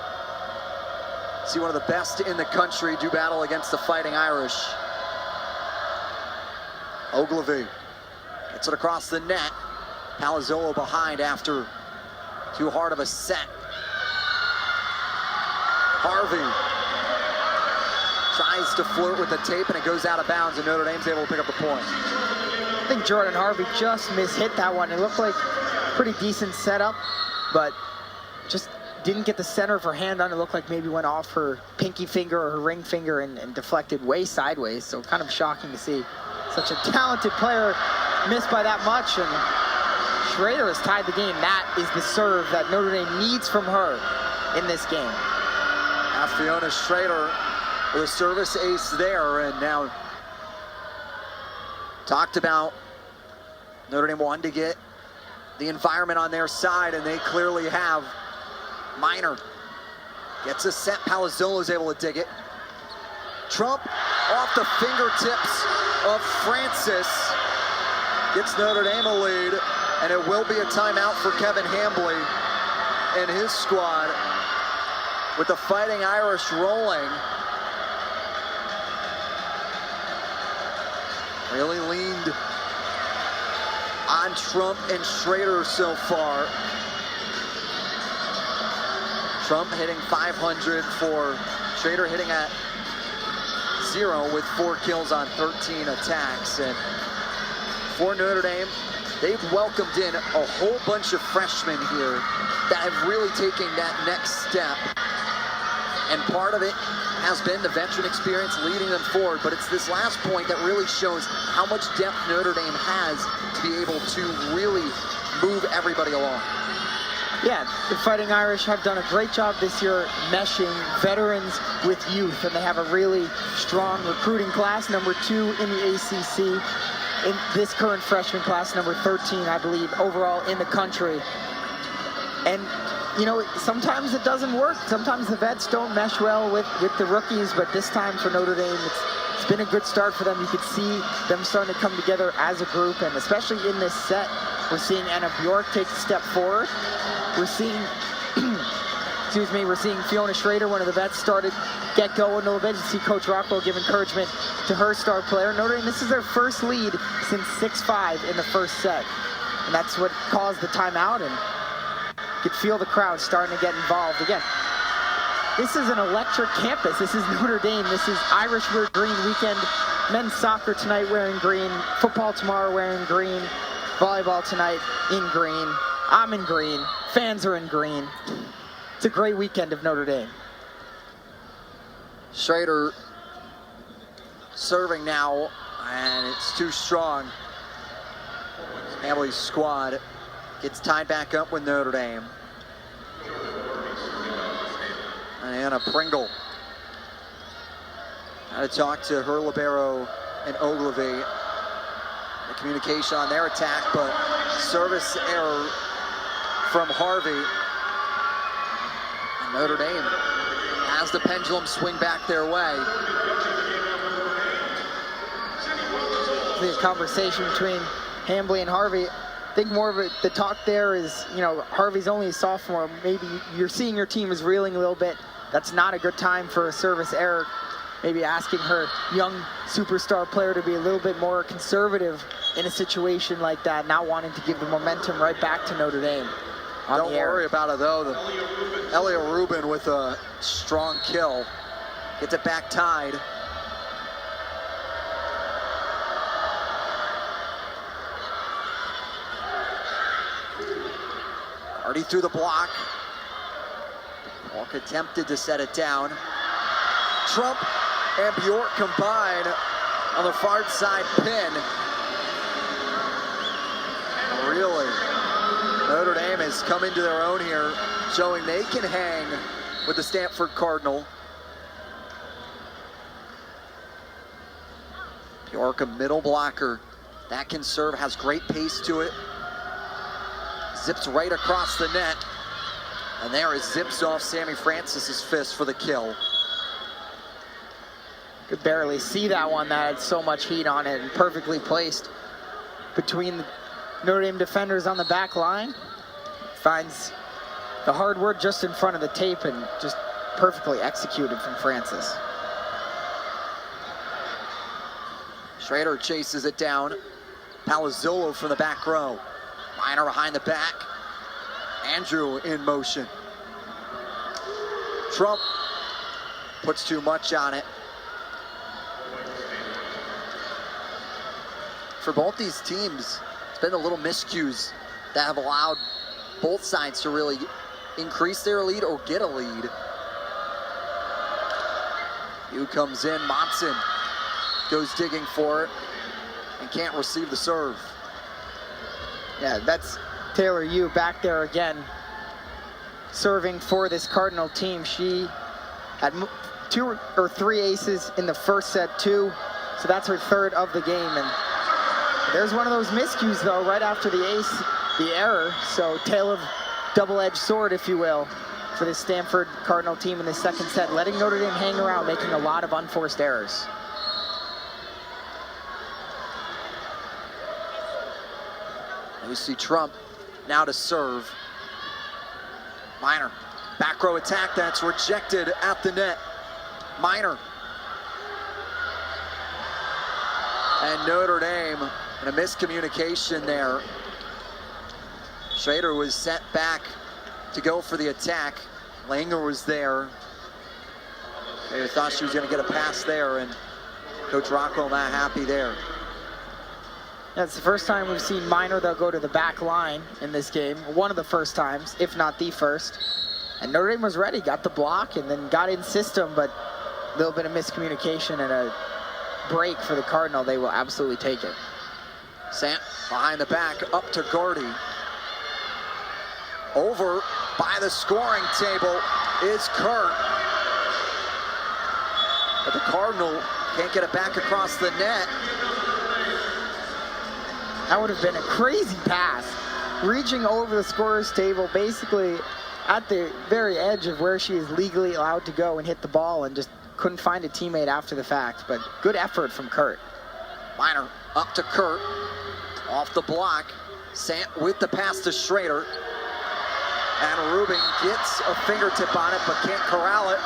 See one of the best in the country do battle against the Fighting Irish. Ogilvy gets it across the net. Palazzolo behind after too hard of a set. Harvey tries to flirt with the tape, and it goes out of bounds, and Notre Dame's able to pick up the point. I think Jordan Harvey just mishit that one. It looked like a pretty decent setup, but just didn't get the center of her hand on it. It looked like maybe went off her pinky finger or her ring finger and deflected way sideways. So kind of shocking to see such a talented player miss by that much. And Schrader has tied the game. That is the serve that Notre Dame needs from her in this game. Fiona Schrader with a service ace there, and now talked about Notre Dame wanting to get the environment on their side, and they clearly have. Minor gets a set. Palazzolo's able to dig it. Trump off the fingertips of Francis gets Notre Dame a lead, and it will be a timeout for Kevin Hambly and his squad with the Fighting Irish rolling. Really leaned on Trump and Schrader so far. Trump hitting .500 for Schrader hitting at 0 with 4 kills on 13 attacks. And for Notre Dame, they've welcomed in a whole bunch of freshmen here that have really taken that next step. And part of it has been the veteran experience leading them forward, but it's this last point that really shows how much depth Notre Dame has to be able to really move everybody along. Yeah, the Fighting Irish have done a great job this year meshing veterans with youth, and they have a really strong recruiting class, number 2 in the ACC. In this current freshman class, number 13, I believe, overall in the country. And, you know, sometimes it doesn't work. Sometimes the vets don't mesh well with the rookies, but this time for Notre Dame, it's been a good start for them. You could see them starting to come together as a group, and especially in this set, we're seeing Anna Bjork take a step forward. We're seeing, we're seeing Fiona Schrader, one of the vets, get going a little bit. You see Coach Rockwell give encouragement to her star player. Notre Dame, this is their first lead since 6-5 in the first set. And that's what caused the timeout, and you could feel the crowd starting to get involved again. This is an electric campus. This is Notre Dame. This is Irish Wear Green weekend. Men's soccer tonight wearing green. Football tomorrow wearing green. Volleyball tonight in green. I'm in green. Fans are in green. It's a great weekend of Notre Dame. Schrader serving now, and it's too strong. Emily's squad gets tied back up with Notre Dame. And Anna Pringle had to talk to her libero and Ogilvy. The communication on their attack, but service error from Harvey. And Notre Dame has the pendulum swing back their way. The conversation between Hambly and Harvey, I think more of the talk there is, you know, Harvey's only a sophomore. Maybe you're seeing your team is reeling a little bit. That's not a good time for a service error. Maybe asking her young superstar player to be a little bit more conservative in a situation like that, not wanting to give the momentum right back to Notre Dame. Don't worry about it though. Elia Rubin with a strong kill. Gets it back tied. Already through the block. Walk attempted to set it down. Trump and Bjork combine on the far side pin. Really, Notre Dame has come into their own here, showing they can hang with the Stanford Cardinal. Bjork, a middle blocker. That can serve, has great pace to it. Zips right across the net. And there is zips off Sammy Francis's fist for the kill. Could barely see that one. That had so much heat on it and perfectly placed between the Notre Dame defenders on the back line. Finds the hard word just in front of the tape and just perfectly executed from Francis. Schrader chases it down. Palazzolo from the back row. Minor behind the back. Andrew in motion. Trump puts too much on it. For both these teams, it's been the little miscues that have allowed both sides to really increase their lead or get a lead. Yu comes in, Monson goes digging for it and can't receive the serve. Yeah, that's Taylor Yu back there again, serving for this Cardinal team. She had 2 or 3 aces in the first set too, so that's her third of the game. And there's one of those miscues though, right after the ace, the error. So tale of double-edged sword, if you will, for the Stanford Cardinal team in the second set, letting Notre Dame hang around, making a lot of unforced errors. We see Trump now to serve. Minor, back row attack, that's rejected at the net. Minor. And Notre Dame, and a miscommunication there. Schrader was set back to go for the attack. Langer was there. Maybe thought she was gonna get a pass there, and Coach Rockwell not happy there. That's the first time we've seen Minor, they'll go to the back line in this game. One of the first times, if not the first. And Notre Dame was ready, got the block, and then got in system, but a little bit of miscommunication and a break for the Cardinal. They will absolutely take it. Sant behind the back, up to Gardy. Over by the scoring table is Kurt. But the Cardinal can't get it back across the net. That would have been a crazy pass. Reaching over the scorer's table, basically at the very edge of where she is legally allowed to go and hit the ball, and just couldn't find a teammate after the fact. But good effort from Kurt. Minor up to Kurt. Off the block. Sant with the pass to Schrader. And Rubin gets a fingertip on it, but can't corral it.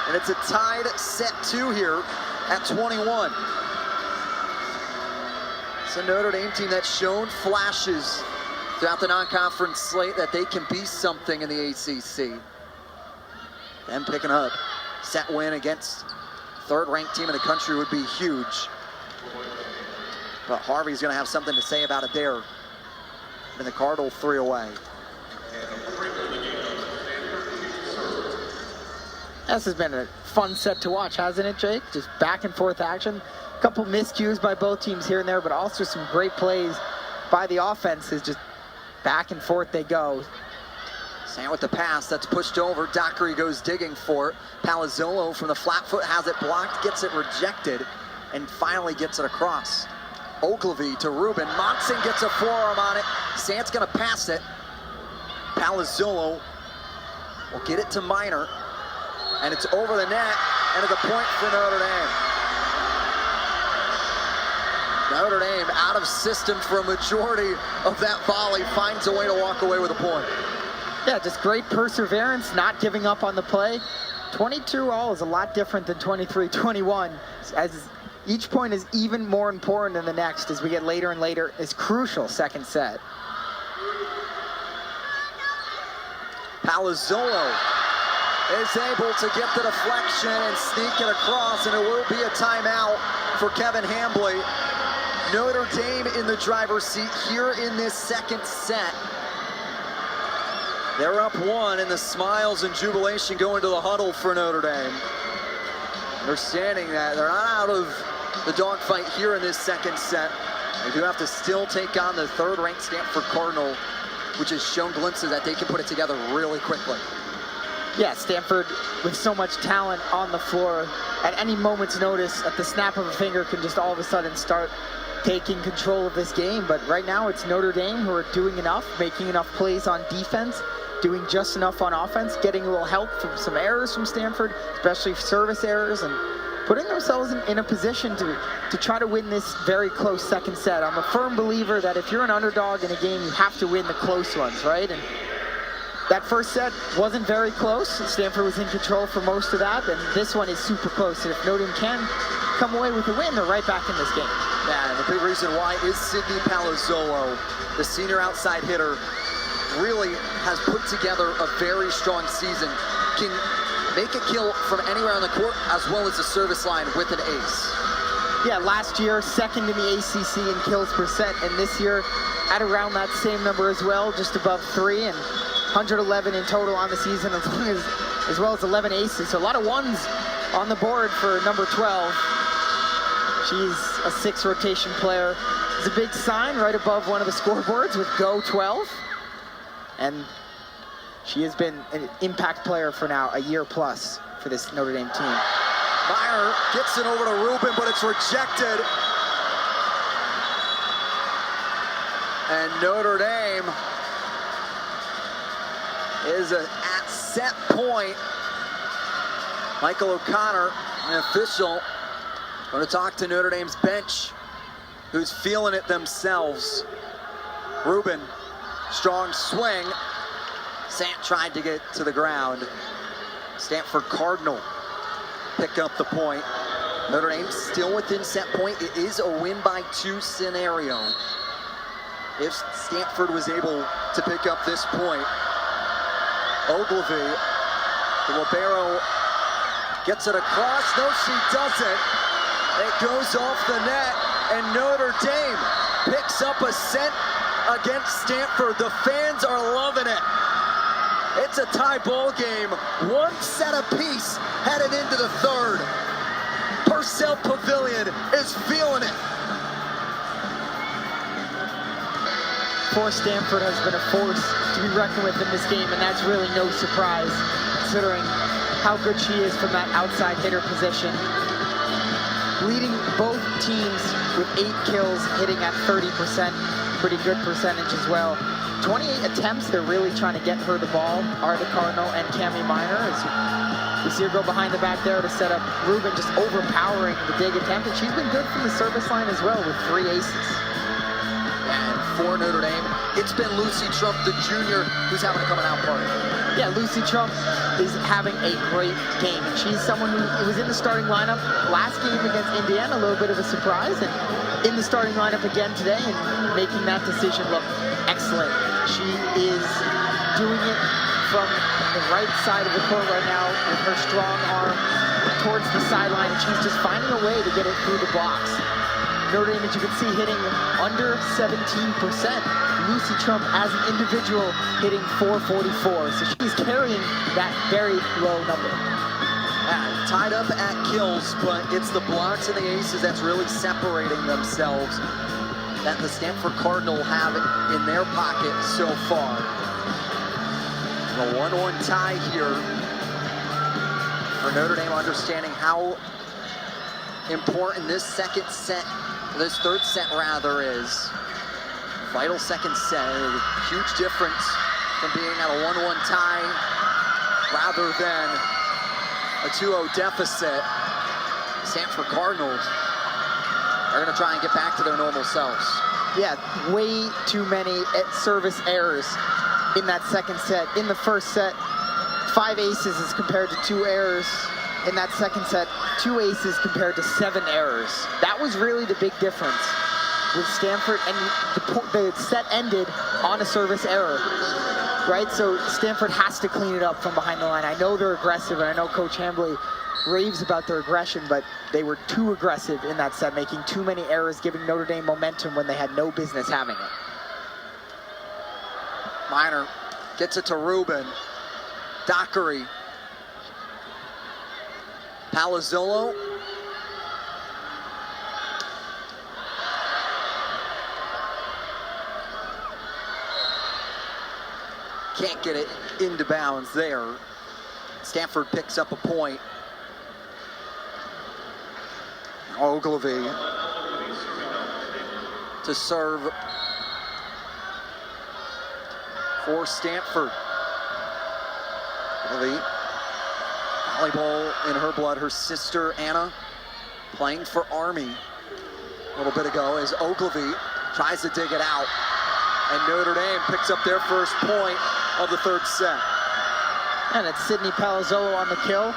And it's a tied set 2 here at 21. It's a Notre Dame team that's shown flashes throughout the non-conference slate that they can be something in the ACC. Them picking up set win against third-ranked team in the country would be huge. But Harvey's going to have something to say about it there. And the Cardinal 3 away. This has been a fun set to watch, hasn't it, Jake? Just back and forth action. A couple miscues by both teams here and there, but also some great plays by the offenses. Just back and forth they go. Sant with the pass, that's pushed over. Dockery goes digging for it. Palazzolo from the flat foot has it blocked, gets it rejected, and finally gets it across. Ogilvy to Rubin. Monson gets a forearm on it. Sant's gonna pass it. Palazzolo will get it to Minor, and it's over the net, and it's a point for Notre Dame. Notre Dame out of system for a majority of that volley, finds a way to walk away with a point. Yeah, just great perseverance, not giving up on the play. 22 all is a lot different than 23-21, as each point is even more important than the next as we get later and later. It's crucial second set. Palazzolo is able to get the deflection and sneak it across, and it will be a timeout for Kevin Hambly. Notre Dame in the driver's seat here in this second set. They're up 1, and the smiles and jubilation go into the huddle for Notre Dame. Understanding that they're not out of the dogfight here in this second set. They do have to still take on the third-ranked Stanford Cardinal, which has shown glimpses that they can put it together really quickly. Yeah, Stanford, with so much talent on the floor, at any moment's notice, at the snap of a finger, can just all of a sudden start taking control of this game. But right now, it's Notre Dame who are doing enough, making enough plays on defense, doing just enough on offense, getting a little help from some errors from Stanford, especially service errors, and putting themselves in a position to try to win this very close second set. I'm a firm believer that if you're an underdog in a game, you have to win the close ones, right? And that first set wasn't very close. Stanford was in control for most of that, and this one is super close. And if Notre Dame can come away with a win, they're right back in this game. Yeah, and the big reason why is Sidney Palazzolo, the senior outside hitter, really has put together a very strong season. Can make a kill from anywhere on the court as well as the service line with an ace. Yeah, last year, second in the ACC in kills percent, and this year at around that same number as well, just above 3, and 111 in total on the season, as well as 11 aces. So a lot of ones on the board for number 12. She's a 6 rotation player. It's a big sign right above one of the scoreboards with Go 12. And she has been an impact player for now a year plus for this Notre Dame team. Meyer gets it over to Rubin, but it's rejected. And Notre Dame is at set point. Michael O'Connor, an official, going to talk to Notre Dame's bench, who's feeling it themselves. Rubin, strong swing. Sant tried to get to the ground. Stanford Cardinal pick up the point. Notre Dame still within set point. It is a win by 2 scenario. If Stanford was able to pick up this point, Ogilvy, Libero gets it across. No, she doesn't. It goes off the net, and Notre Dame picks up a set against Stanford. The fans are loving it. It's a tie ball game. One set apiece headed into the third. Purcell Pavilion is feeling it. For Stanford has been a force to be reckoned with in this game, and that's really no surprise considering how good she is from that outside hitter position. Leading both teams with 8 kills, hitting at 30%, pretty good percentage as well. 28 attempts, they're really trying to get her the ball, Arda Cardinal and Cami Minor. As you see her go behind the back there to set up Ruben, just overpowering the dig attempt, and she's been good from the service line as well with 3 aces. And for Notre Dame, it's been Lucy Trump, the junior, who's having a coming out party. Yeah, Lucy Trump is having a great game, and she's someone who was in the starting lineup last game against Indiana, a little bit of a surprise, and in the starting lineup again today and making that decision look excellent. She is doing it from the right side of the court right now with her strong arm towards the sideline, and she's just finding a way to get it through the blocks. Notre Dame, as you can see, hitting under 17%. Lucy Trump, as an individual, hitting 444. So she's carrying that very low number. Tied up at kills, but it's the blocks and the aces that's really separating themselves that the Stanford Cardinal have in their pocket so far. A 1-1 tie here for Notre Dame, understanding how important this third set rather is. Vital second set, a huge difference from being at a 1-1 tie rather than a 2-0 deficit. Stanford Cardinals are going to try and get back to their normal selves. Yeah, way too many service errors in that second set. In the first set, 5 aces as compared to 2 errors. In that second set, 2 aces compared to 7 errors. That was really the big difference with Stanford, and the set ended on a service error, right? So Stanford has to clean it up from behind the line. I know they're aggressive, and I know Coach Hambly raves about their aggression, but they were too aggressive in that set, making too many errors, giving Notre Dame momentum when they had no business having it. Minor gets it to Ruben. Dockery. Palazzolo. Can't get it into bounds there. Stanford picks up a point. Ogilvy to serve for Stanford. Ogilvy, volleyball in her blood. Her sister Anna playing for Army a little bit ago as Ogilvy tries to dig it out. And Notre Dame picks up their first point of the third set. And it's Sydney Palazzolo on the kill,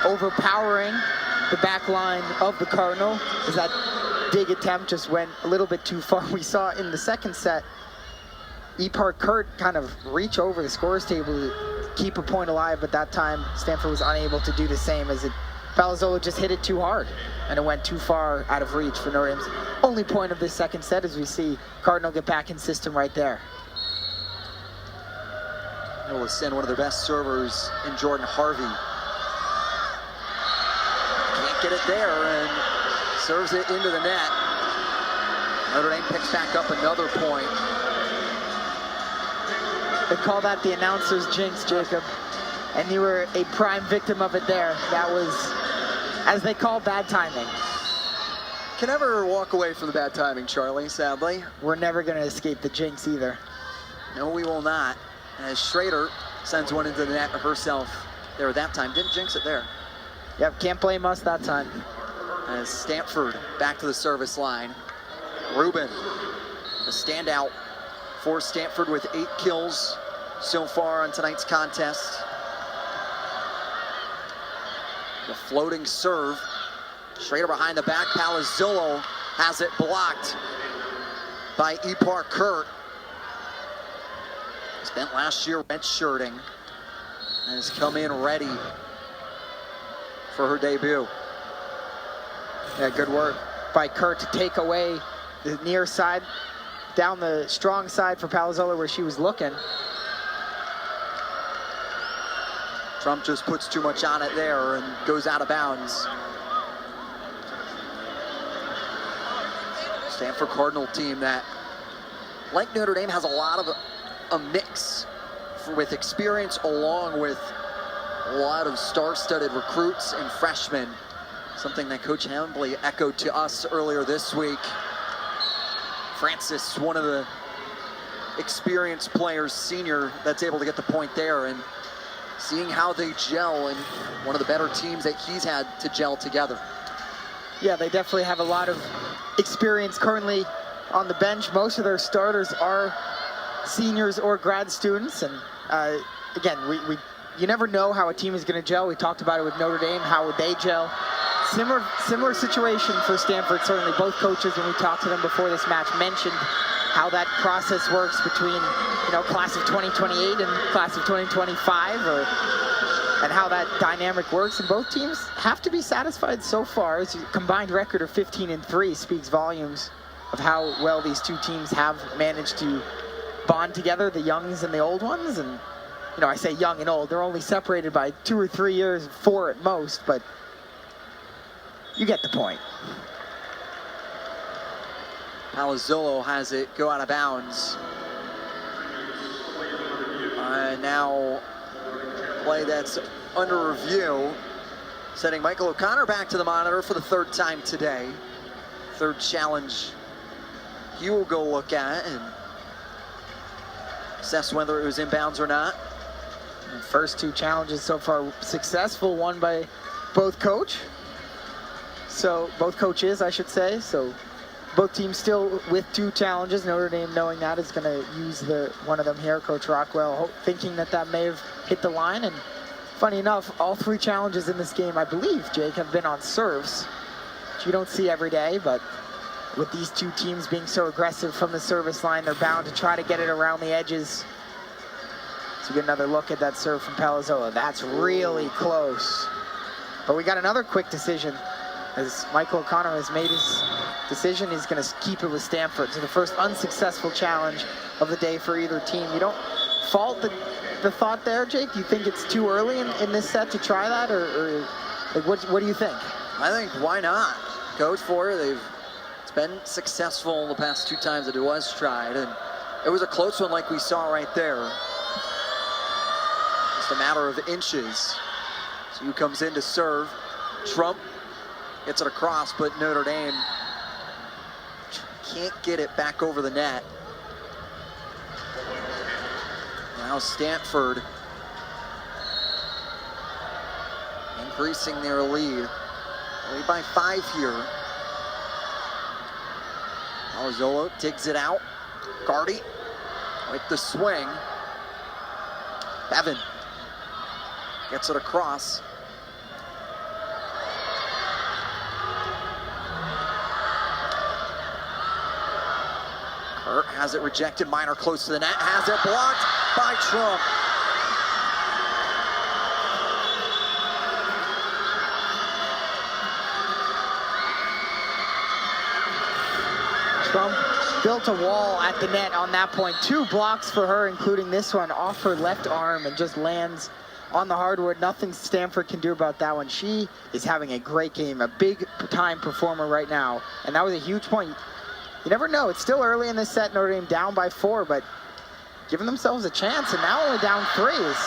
overpowering the back line of the Cardinal as that dig attempt just went a little bit too far. We saw in the second set, Ipar Kurt kind of reach over the scorer's table to keep a point alive, but that time Stanford was unable to do the same as Palazzolo just hit it too hard and it went too far out of reach for Notre Dame's only point of this second set, as we see Cardinal get back in system right there. Able to send one of their best servers in Jordan Harvey. Can't get it there and serves it into the net. Notre Dame picks back up another point. They call that the announcer's jinx, Jacob. And you were a prime victim of it there. That was, as they call, bad timing. Can never walk away from the bad timing, Charlie, sadly. We're never going to escape the jinx either. No, we will not. As Schrader sends one into the net herself there that time. Didn't jinx it there. Yep, can't blame us that time. As Stanford back to the service line. Ruben, a standout for Stanford with 8 kills so far on tonight's contest. The floating serve. Schrader behind the back. Palazzolo has it blocked by Ipar Kurt. Spent last year redshirting and has come in ready for her debut. Yeah, good work by Kurt to take away the near side, down the strong side for Palazzolo where she was looking. Trump just puts too much on it there and goes out of bounds. Stanford Cardinal team that, like Notre Dame, has a lot of a mix with experience along with a lot of star-studded recruits and freshmen. Something that Coach Hembley echoed to us earlier this week. Francis, one of the experienced players, senior, that's able to get the point there, and seeing how they gel, and one of the better teams that he's had to gel together. Yeah, they definitely have a lot of experience currently on the bench. Most of their starters are seniors or grad students, and again, you never know how a team is going to gel. We talked about it with Notre Dame. How would they gel? Similar situation for Stanford. Certainly, both coaches, when we talked to them before this match, mentioned how that process works between, class of 2028 and class of 2025, and how that dynamic works. And both teams have to be satisfied so far. It's a combined record of 15-3 speaks volumes of how well these two teams have managed to bond together, the youngs and the old ones. And I say young and old, they're only separated by 2 or 3 years, 4 at most, but you get the point. Palazzolo has it go out of bounds. Now play that's under review, sending Michael O'Connor back to the monitor for the 3rd time today. 3rd challenge he will go look at and assess whether it was inbounds or not. The first 2 challenges so far successful, one by both coaches, I should say. So both teams still with 2 challenges. Notre Dame, knowing that, is going to use one of them here. Coach Rockwell thinking that may have hit the line. And funny enough, all 3 challenges in this game, I believe, Jake, have been on serves, which you don't see every day. But with these 2 teams being so aggressive from the service line, they're bound to try to get it around the edges. So we get another look at that serve from Palazzolo. That's really close. But we got another quick decision. As Michael O'Connor has made his decision, he's going to keep it with Stanford. So the first unsuccessful challenge of the day for either team. You don't fault the thought there, Jake? You think it's too early in this set to try that, or like what do you think? I think why not? Go for it. It's been successful the past 2 times that it was tried, and it was a close one like we saw right there. Just a matter of inches. So who comes in to serve? Trump gets it across, but Notre Dame can't get it back over the net. Now Stanford increasing their lead by 5 here. Palazzolo digs it out. Gardy with the swing. Bevan gets it across. Kurt has it rejected. Minor close to the net. Has it blocked by Trump. Trump built a wall at the net on that point. 2 blocks for her, including this one off her left arm, and just lands on the hardwood. Nothing Stanford can do about that one. She is having a great game, a big-time performer right now, and that was a huge point. You never know. It's still early in this set. Notre Dame down by 4, but giving themselves a chance, and now only down 3 is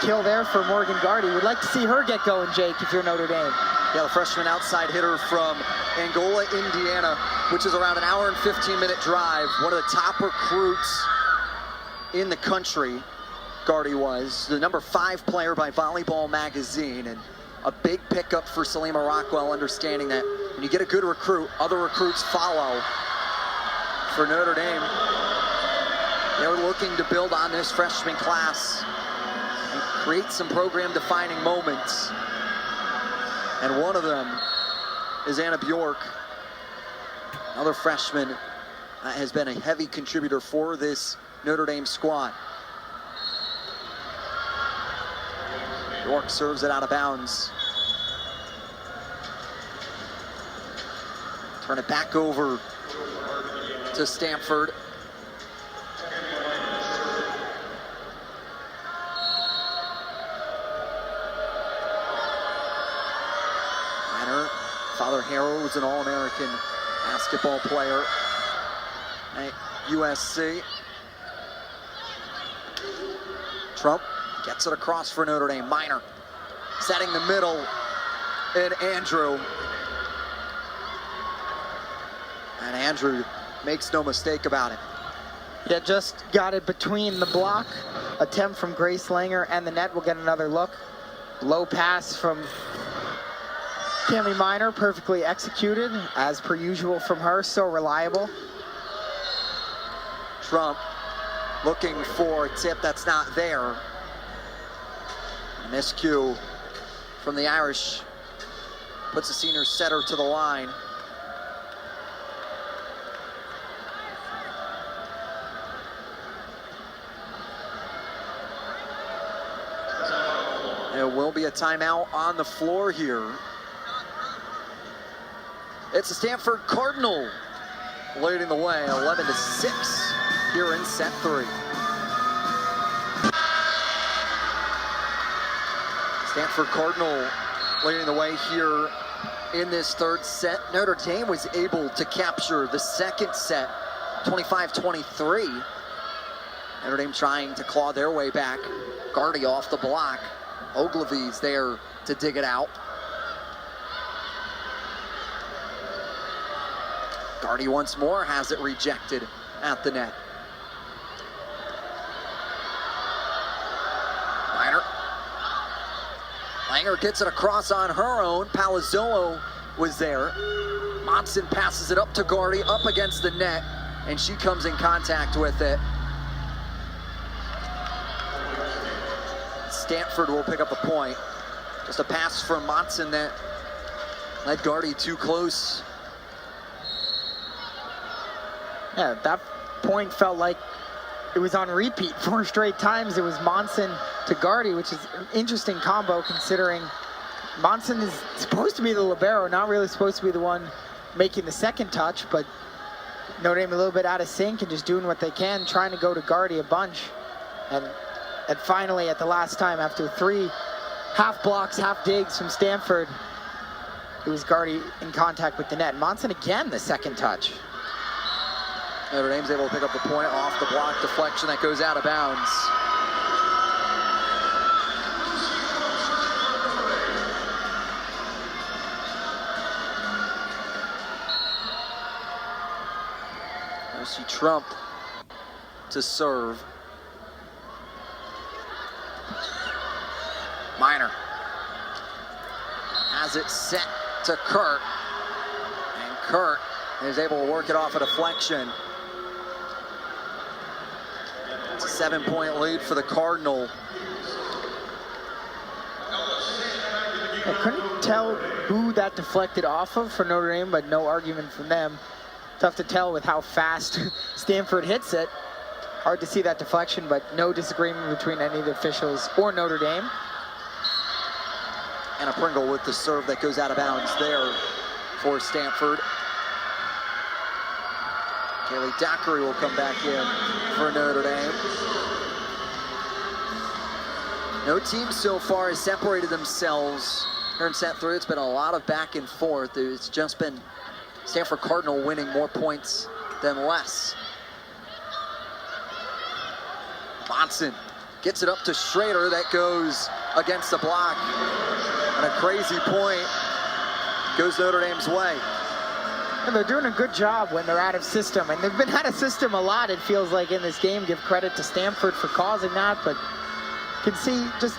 kill there for Morgan Gardy. We'd like to see her get going, Jake, if you're Notre Dame. Yeah, the freshman outside hitter from Angola, Indiana, which is around an hour and 15-minute drive. One of the top recruits in the country, Gardy was. The number 5 player by Volleyball Magazine, and a big pickup for Salima Rockwell, understanding that when you get a good recruit, other recruits follow. For Notre Dame, they're looking to build on this freshman class and create some program-defining moments. And one of them is Anna Bjork, another freshman that has been a heavy contributor for this Notre Dame squad. Bjork serves it out of bounds. Turn it back over to Stanford. Minor, Father Harrell was an All-American basketball player at USC. Trump gets it across for Notre Dame. Minor setting the middle, and Andrew. And Andrew makes no mistake about it. Yeah, just got it between the block. Attempt from Grace Langer and the net. We'll get another look. Low pass from Cami Minor, perfectly executed, as per usual from her, so reliable. Trump looking for a tip that's not there. Miscue from the Irish puts the senior setter to the line. There will be a timeout on the floor here. It's the Stanford Cardinal leading the way, 11-6 here in set 3. Stanford Cardinal leading the way here in this third set. Notre Dame was able to capture the second set, 25-23. Notre Dame trying to claw their way back. Gardy off the block. Ogilvy's there to dig it out. Gardy once more has it rejected at the net. Minor. Langer gets it across on her own. Palazzolo was there. Monson passes it up to Gardy, up against the net, and she comes in contact with it. Stanford will pick up the point. Just a pass from Monson that led Gardy too close. Yeah, that point felt like it was on repeat 4 straight times. It was Monson to Gardy, which is an interesting combo considering Monson is supposed to be the libero, not really supposed to be the one making the second touch, but Notre Dame a little bit out of sync and just doing what they can, trying to go to Gardy a bunch. And finally, at the last time, after 3 half blocks, half digs from Stanford, it was Gardy in contact with the net. Monson again, the second touch. Notre Dame's able to pick up the point off the block deflection that goes out of bounds. Now see Trump to serve. Minor has it set to Kurt, and Kurt is able to work it off a deflection. It's a 7-point lead for the Cardinal. I couldn't tell who that deflected off of for Notre Dame, but no argument from them. Tough to tell with how fast Stanford hits it. Hard to see that deflection, but no disagreement between any of the officials or Notre Dame. And a Pringle with the serve that goes out of bounds there for Stanford. Kaylee Dockery will come back in for Notre Dame. No team so far has separated themselves here in set 3. It's been a lot of back and forth. It's just been Stanford Cardinal winning more points than less. Monson gets it up to Schrader. That goes against the block. And a crazy point goes Notre Dame's way. And they're doing a good job when they're out of system. And they've been out of system a lot, it feels like, in this game. Give credit to Stanford for causing that. But you can see just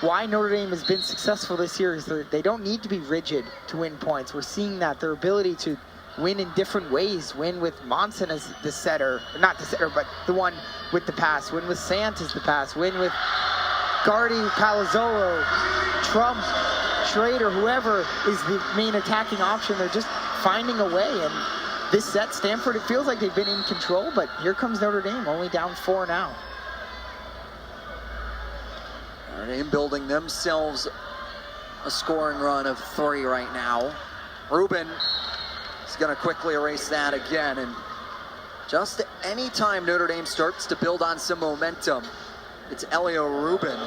why Notre Dame has been successful this year is they don't need to be rigid to win points. We're seeing that their ability to win in different ways. Win with Monson as the setter. Not the setter, but the one with the pass. Win with Sant as the pass. Win with Gardy, Palazzolo, Trump, Schrader, whoever is the main attacking option. They're just finding a way. And this set, Stanford, it feels like they've been in control, but here comes Notre Dame, only down 4 now. Notre Dame building themselves a scoring run of 3 right now. Rubin He's going to quickly erase that again. And just any time Notre Dame starts to build on some momentum, it's Elio Rubin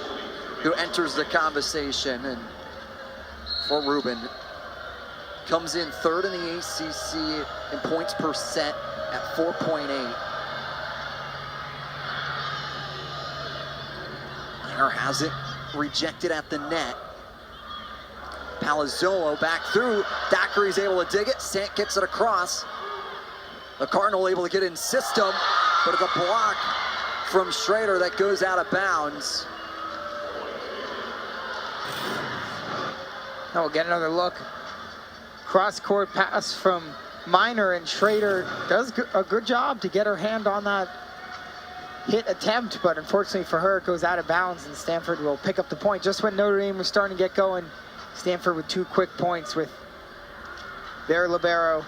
who enters the conversation. And for Rubin, comes in third in the ACC in points per set at 4.8. Minor has it rejected at the net. Palazzolo back through. Daiquiri's able to dig it. Sant gets it across. The Cardinal able to get in system, but it's a block from Schrader that goes out of bounds. Now we'll get another look. Cross-court pass from Minor, and Schrader does a good job to get her hand on that hit attempt, but unfortunately for her, it goes out of bounds, and Stanford will pick up the point. Just when Notre Dame was starting to get going, Stanford with 2 quick points with their libero,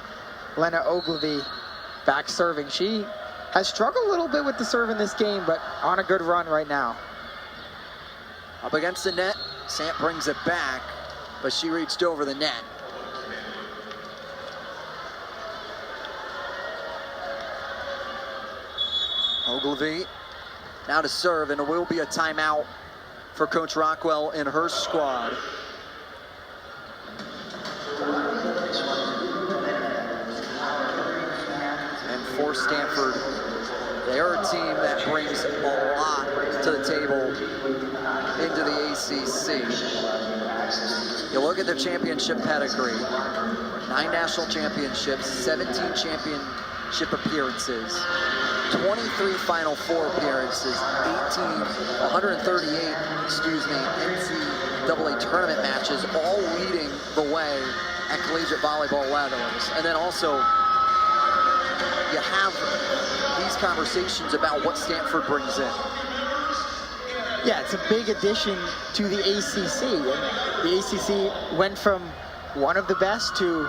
Lena Ogilvie, back serving. She has struggled a little bit with the serve in this game, but on a good run right now. Up against the net, Sant brings it back, but she reached over the net. Ogilvie now to serve, and it will be a timeout for Coach Rockwell and her squad. And for Stanford, they are a team that brings a lot to the table into the ACC. You look at their championship pedigree, 9 national championships, 17 championship appearances, 23 Final Four appearances, 138, NCAA tournament matches, all leading the way at collegiate volleyball levels. And then also, you have these conversations about what Stanford brings in. Yeah, it's a big addition to the ACC. And the ACC went from one of the best to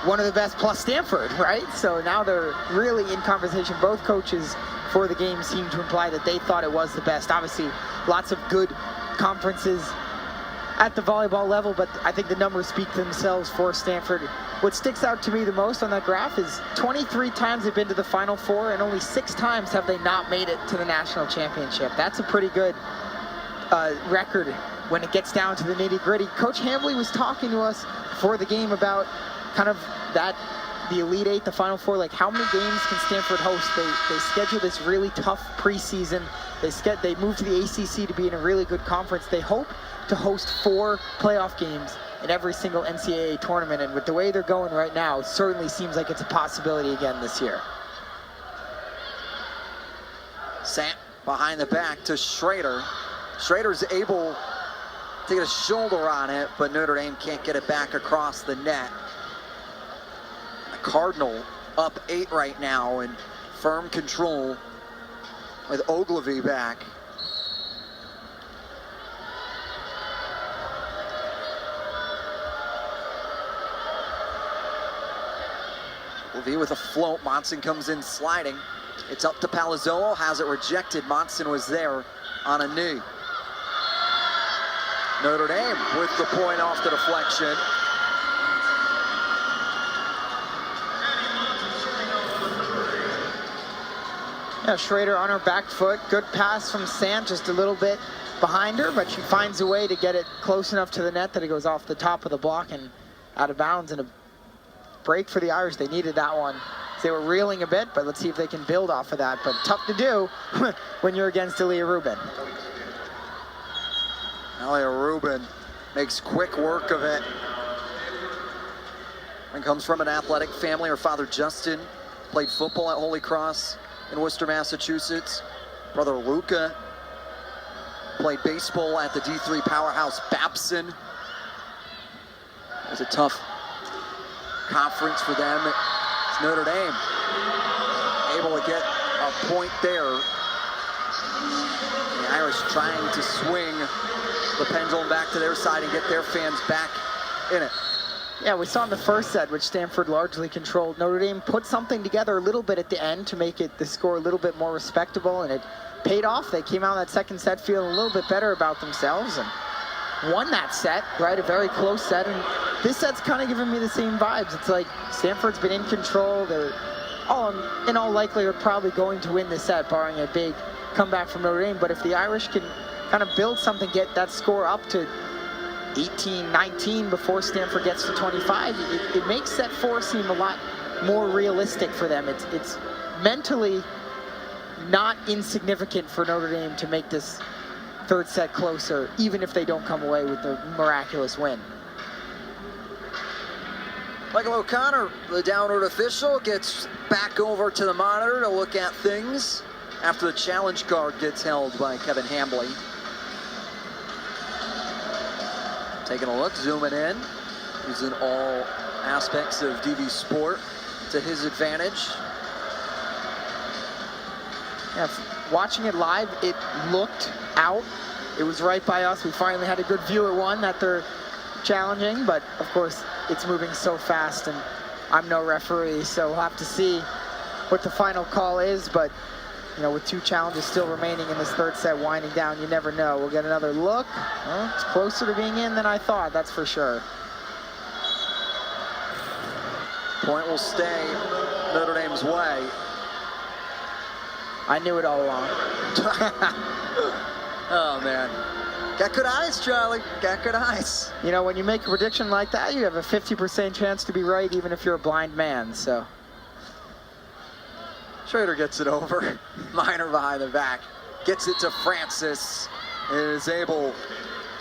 one of the best plus Stanford, right? So now they're really in conversation. Both coaches for the game seem to imply that they thought it was the best. Obviously, lots of good conferences at the volleyball level, but I think the numbers speak for themselves for Stanford. What sticks out to me the most on that graph is 23 times they've been to the Final Four, and only 6 times have they not made it to the national championship. That's a pretty good record when it gets down to the nitty-gritty. Coach Hambly was talking to us before the game about kind of that, the Elite Eight, the Final Four, like how many games can Stanford host? They schedule this really tough preseason. They moved to the ACC to be in a really good conference. They hope to host 4 playoff games in every single NCAA tournament, and with the way they're going right now, it certainly seems like it's a possibility again this year. Sant behind the back to Schrader. Schrader's able to get a shoulder on it, but Notre Dame can't get it back across the net. The Cardinal up 8 right now in firm control with Ogilvie back. Ogilvie with a float. Monson comes in sliding. It's up to Palazzolo, has it rejected. Monson was there on a knee. Notre Dame with the point off the deflection. Yeah, Schrader on her back foot. Good pass from Sant, just a little bit behind her, but she finds a way to get it close enough to the net that it goes off the top of the block and out of bounds, and a break for the Irish. They needed that one. They were reeling a bit, but let's see if they can build off of that. But tough to do when you're against Elia Rubin. Elia Rubin makes quick work of it. And comes from an athletic family. Her father, Justin, played football at Holy Cross in Worcester, Massachusetts. Brother Luca played baseball at the D3 powerhouse Babson. It was a tough conference for them. It's Notre Dame able to get a point there. The Irish trying to swing the pendulum back to their side and get their fans back in it. Yeah, we saw in the first set, which Stanford largely controlled, Notre Dame put something together a little bit at the end to make it the score a little bit more respectable, and it paid off. They came out in that second set feeling a little bit better about themselves and won that set, right? A very close set, and this set's kind of giving me the same vibes. It's like Stanford's been in control. They're in all likelihood probably going to win this set, barring a big comeback from Notre Dame. But if the Irish can kind of build something, get that score up to 18-19 before Stanford gets to 25, it makes set 4 seem a lot more realistic for them. It's mentally not insignificant for Notre Dame to make this third set closer, even if they don't come away with the miraculous win. Michael O'Connor, the downward official, gets back over to the monitor to look at things after the challenge card gets held by Kevin Hambley. Taking a look, zooming in, using all aspects of DV Sport to his advantage. Yeah, watching it live, it looked out. It was right by us. We finally had a good view at one that they're challenging, but of course it's moving so fast, and I'm no referee, so we'll have to see what the final call is. But you know, with 2 challenges still remaining in this third set winding down, you never know. We'll get another look. Well, it's closer to being in than I thought, that's for sure. Point will stay Notre Dame's way. I knew it all along. Oh, man. Got good eyes, Charlie. Got good eyes. You know, when you make a prediction like that, you have a 50% chance to be right, even if you're a blind man, so. Schrader gets it over. Minor behind the back. Gets it to Francis. And is able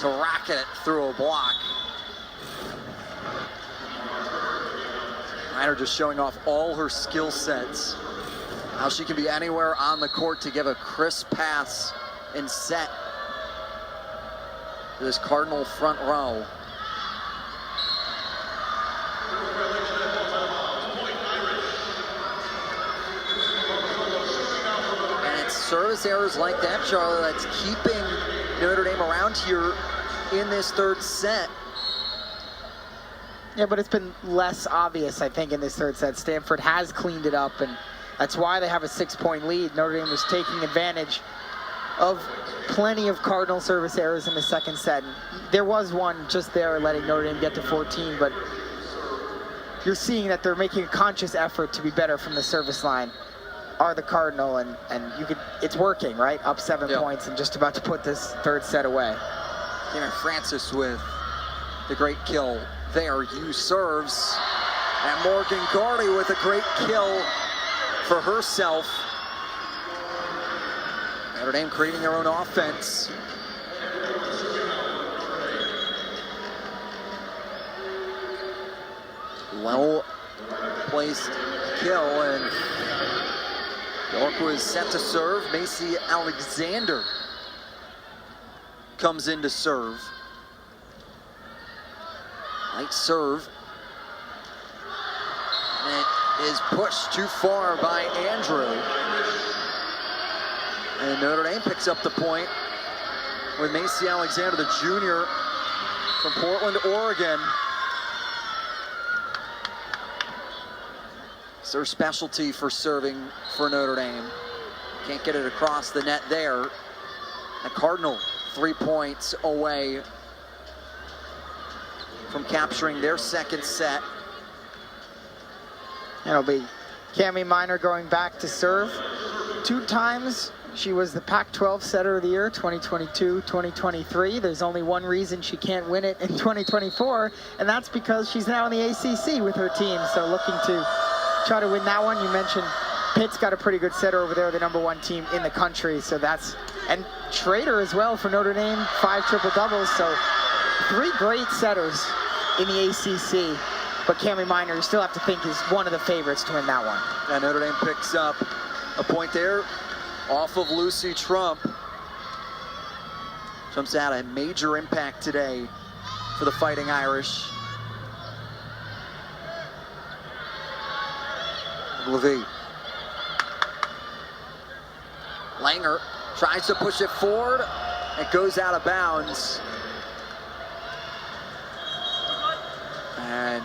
to rack it through a block. Minor just showing off all her skill sets. How she can be anywhere on the court to give a crisp pass and set to this Cardinal front row. And it's service errors like that, Charlie, that's keeping Notre Dame around here in this third set. Yeah, but it's been less obvious, I think, in this third set. Stanford has cleaned it up, and that's why they have a 6-point lead. Notre Dame was taking advantage of plenty of Cardinal service errors in the second set. And there was one just there letting Notre Dame get to 14, but you're seeing that they're making a conscious effort to be better from the service line, are the Cardinal, and it's working, right? Up 7 points and just about to put this third set away. Cameron Francis with the great kill there. Hugh serves, and Morgan Gardy with a great kill for herself. Notre Dame creating their own offense. Well placed kill, and York was set to serve. Macy Alexander comes in to serve. Light serve. And it is pushed too far by Andrew. And Notre Dame picks up the point with Macy Alexander, the junior from Portland, Oregon. It's their specialty for serving for Notre Dame. Can't get it across the net there. The Cardinal 3 points away from capturing their second set. It'll be Cami Minor going back to serve 2 times. She was the Pac-12 Setter of the Year, 2022, 2023. There's only one reason she can't win it in 2024, and that's because she's now in the ACC with her team. So looking to try to win that one. You mentioned Pitt's got a pretty good setter over there, the #1 team in the country. So that's, and Schrader as well for Notre Dame, 5 triple-doubles. So 3 great setters in the ACC. But Cami Minor, you still have to think, is one of the favorites to win that one. And Notre Dame picks up a point there off of Lucy Trump. Trump's had a major impact today for the Fighting Irish. Levy. Langer tries to push it forward. It goes out of bounds. And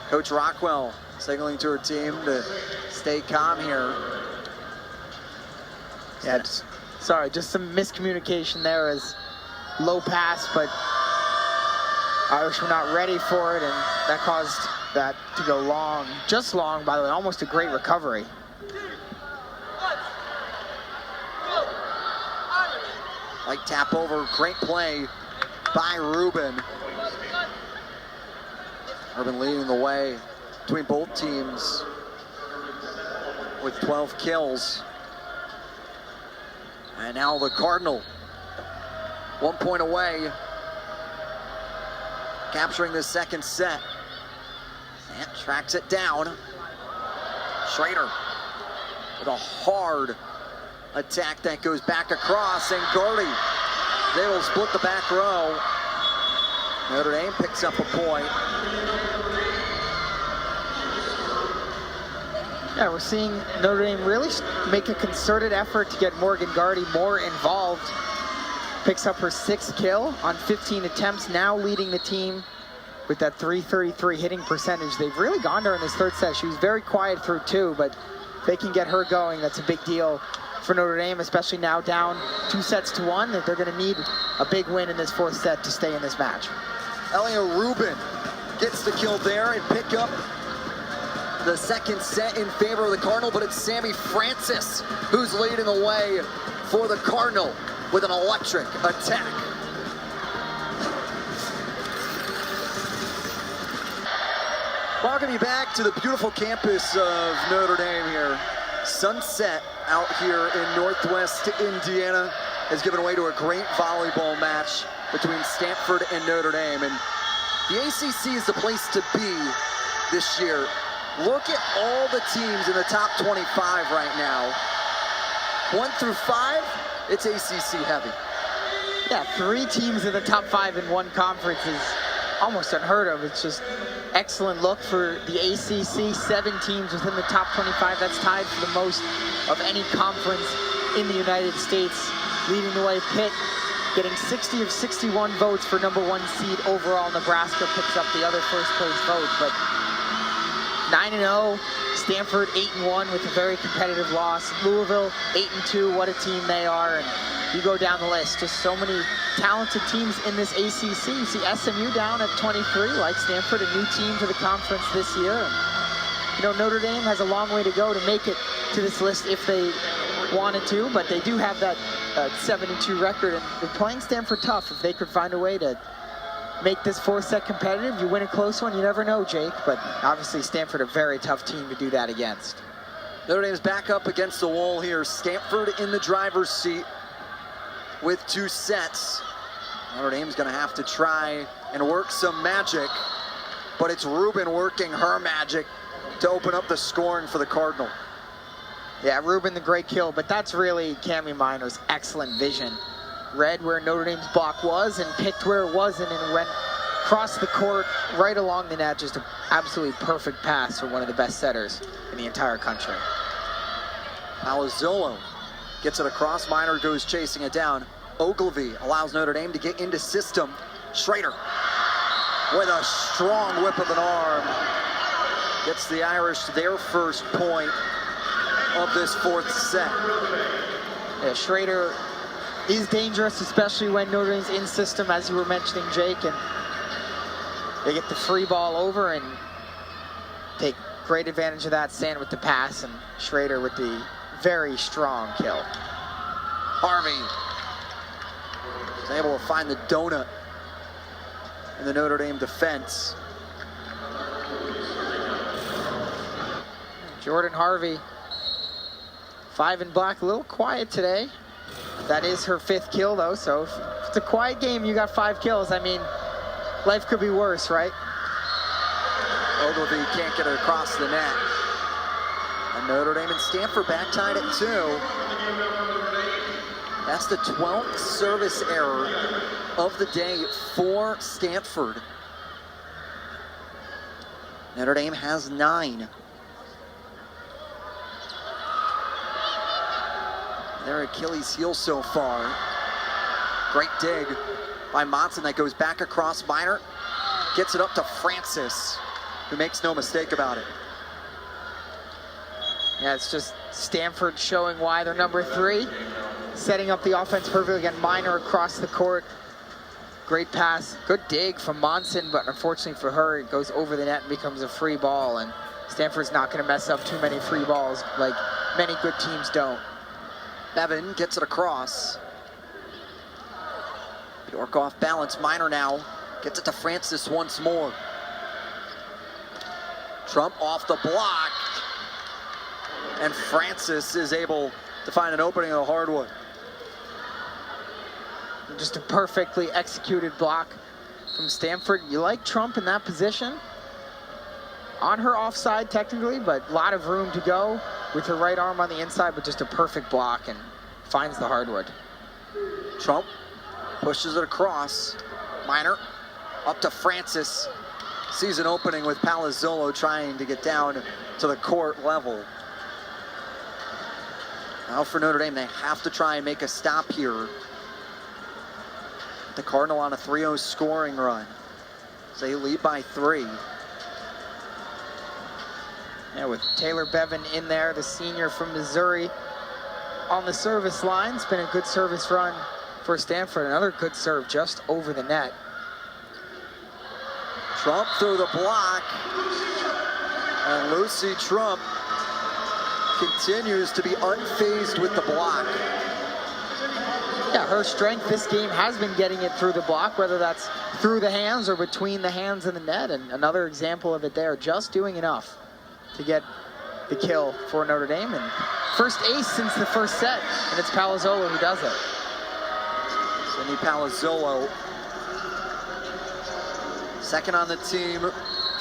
Coach Rockwell signaling to her team to stay calm here. Yeah, sorry, just some miscommunication there as low pass, but Irish were not ready for it, and that caused that to go long. Just long, by the way, almost a great recovery. Like tap over, great play by Ruben. Ruben leading the way between both teams with 12 kills. And now the Cardinal, 1 point away, capturing the second set. And tracks it down. Schrader with a hard attack that goes back across, and Gardy is able to split the back row. Notre Dame picks up a point. Yeah, we're seeing Notre Dame really make a concerted effort to get Morgan Gardy more involved. Picks up her 6th kill on 15 attempts, now leading the team with that .333 hitting percentage. They've really gone to her in this third set. She was very quiet through 2, but if they can get her going, that's a big deal for Notre Dame, especially now down 2-1, that they're going to need a big win in this 4th set to stay in this match. Elia Rubin gets the kill there and pick up the second set in favor of the Cardinal, but it's Sammy Francis who's leading the way for the Cardinal with an electric attack. Welcome you back to the beautiful campus of Notre Dame here. Sunset out here in Northwest Indiana has given way to a great volleyball match between Stanford and Notre Dame. And the ACC is the place to be this year. Look at all the teams in the top 25 right now. 1 through 5, it's ACC heavy. Yeah, 3 teams in the top 5 in one conference is almost unheard of. It's just excellent look for the ACC. 7 teams within the top 25. That's tied for the most of any conference in the United States. Leading the way, Pitt getting 60 of 61 votes for #1 seed overall. Nebraska picks up the other first place vote, but 9-0, Stanford 8-1 with a very competitive loss. Louisville 8-2, what a team they are. And you go down the list, just so many talented teams in this ACC. You see SMU down at 23, like Stanford, a new team to the conference this year. And, you know, Notre Dame has a long way to go to make it to this list if they wanted to, but they do have that 7-2 record, and they're playing Stanford tough. If they could find a way to make this 4th set competitive, you win a close one, you never know, Jake, but obviously Stanford a very tough team to do that against. Notre Dame's back up against the wall here. Stanford in the driver's seat with 2 sets. Notre Dame's gonna have to try and work some magic, but it's Rubin working her magic to open up the scoring for the Cardinal. Yeah, Rubin the great kill, but that's really Cami Minor's excellent vision. Read where Notre Dame's block was and picked where it wasn't, and went across the court right along the net. Just an absolutely perfect pass for one of the best setters in the entire country. Palazzolo gets it across, Minor goes chasing it down. Ogilvy allows Notre Dame to get into system. Schrader with a strong whip of an arm gets the Irish their first point of this 4th set. Yeah, Schrader is dangerous, especially when Notre Dame's in system, as you were mentioning, Jake, and they get the free ball over and take great advantage of that. Sand with the pass, and Schrader with the very strong kill. Harvey is able to find the donut in the Notre Dame defense. Jordan Harvey, 5 in black, a little quiet today. That is her 5th kill, though, so if it's a quiet game, you got 5 kills. I mean, life could be worse, right? Ogilvy can't get it across the net. And Notre Dame and Stanford back tied at 2. That's the 12th service error of the day for Stanford. Notre Dame has 9. Their Achilles heel so far. Great dig by Monson that goes back across Minor. Gets it up to Francis, who makes no mistake about it. Yeah, it's just Stanford showing why they're #3. Setting up the offense perfectly. Again, Minor across the court. Great pass, good dig from Monson, but unfortunately for her, it goes over the net and becomes a free ball, and Stanford's not going to mess up too many free balls like many good teams don't. Bevan gets it across. Bjork off balance. Minor now gets it to Francis once more. Trump off the block. And Francis is able to find an opening on the hardwood. Just a perfectly executed block from Stanford. You like Trump in that position. On her offside technically, but a lot of room to go with her right arm on the inside, but just a perfect block and finds the hardwood. Trump pushes it across. Minor up to Francis. Sees an opening with Palazzolo trying to get down to the court level. Now for Notre Dame, they have to try and make a stop here. The Cardinal on a 3-0 scoring run. So they lead by 3. Yeah, with Taylor Bevan in there, the senior from Missouri, on the service line. It's been a good service run for Stanford. Another good serve just over the net. Trump through the block. And Lucy Trump continues to be unfazed with the block. Yeah, her strength this game has been getting it through the block, whether that's through the hands or between the hands and the net. And another example of it there, just doing enough to get the kill for Notre Dame. And first ace since the first set, and it's Palazzolo who does it. Cindy Palazzolo, second on the team,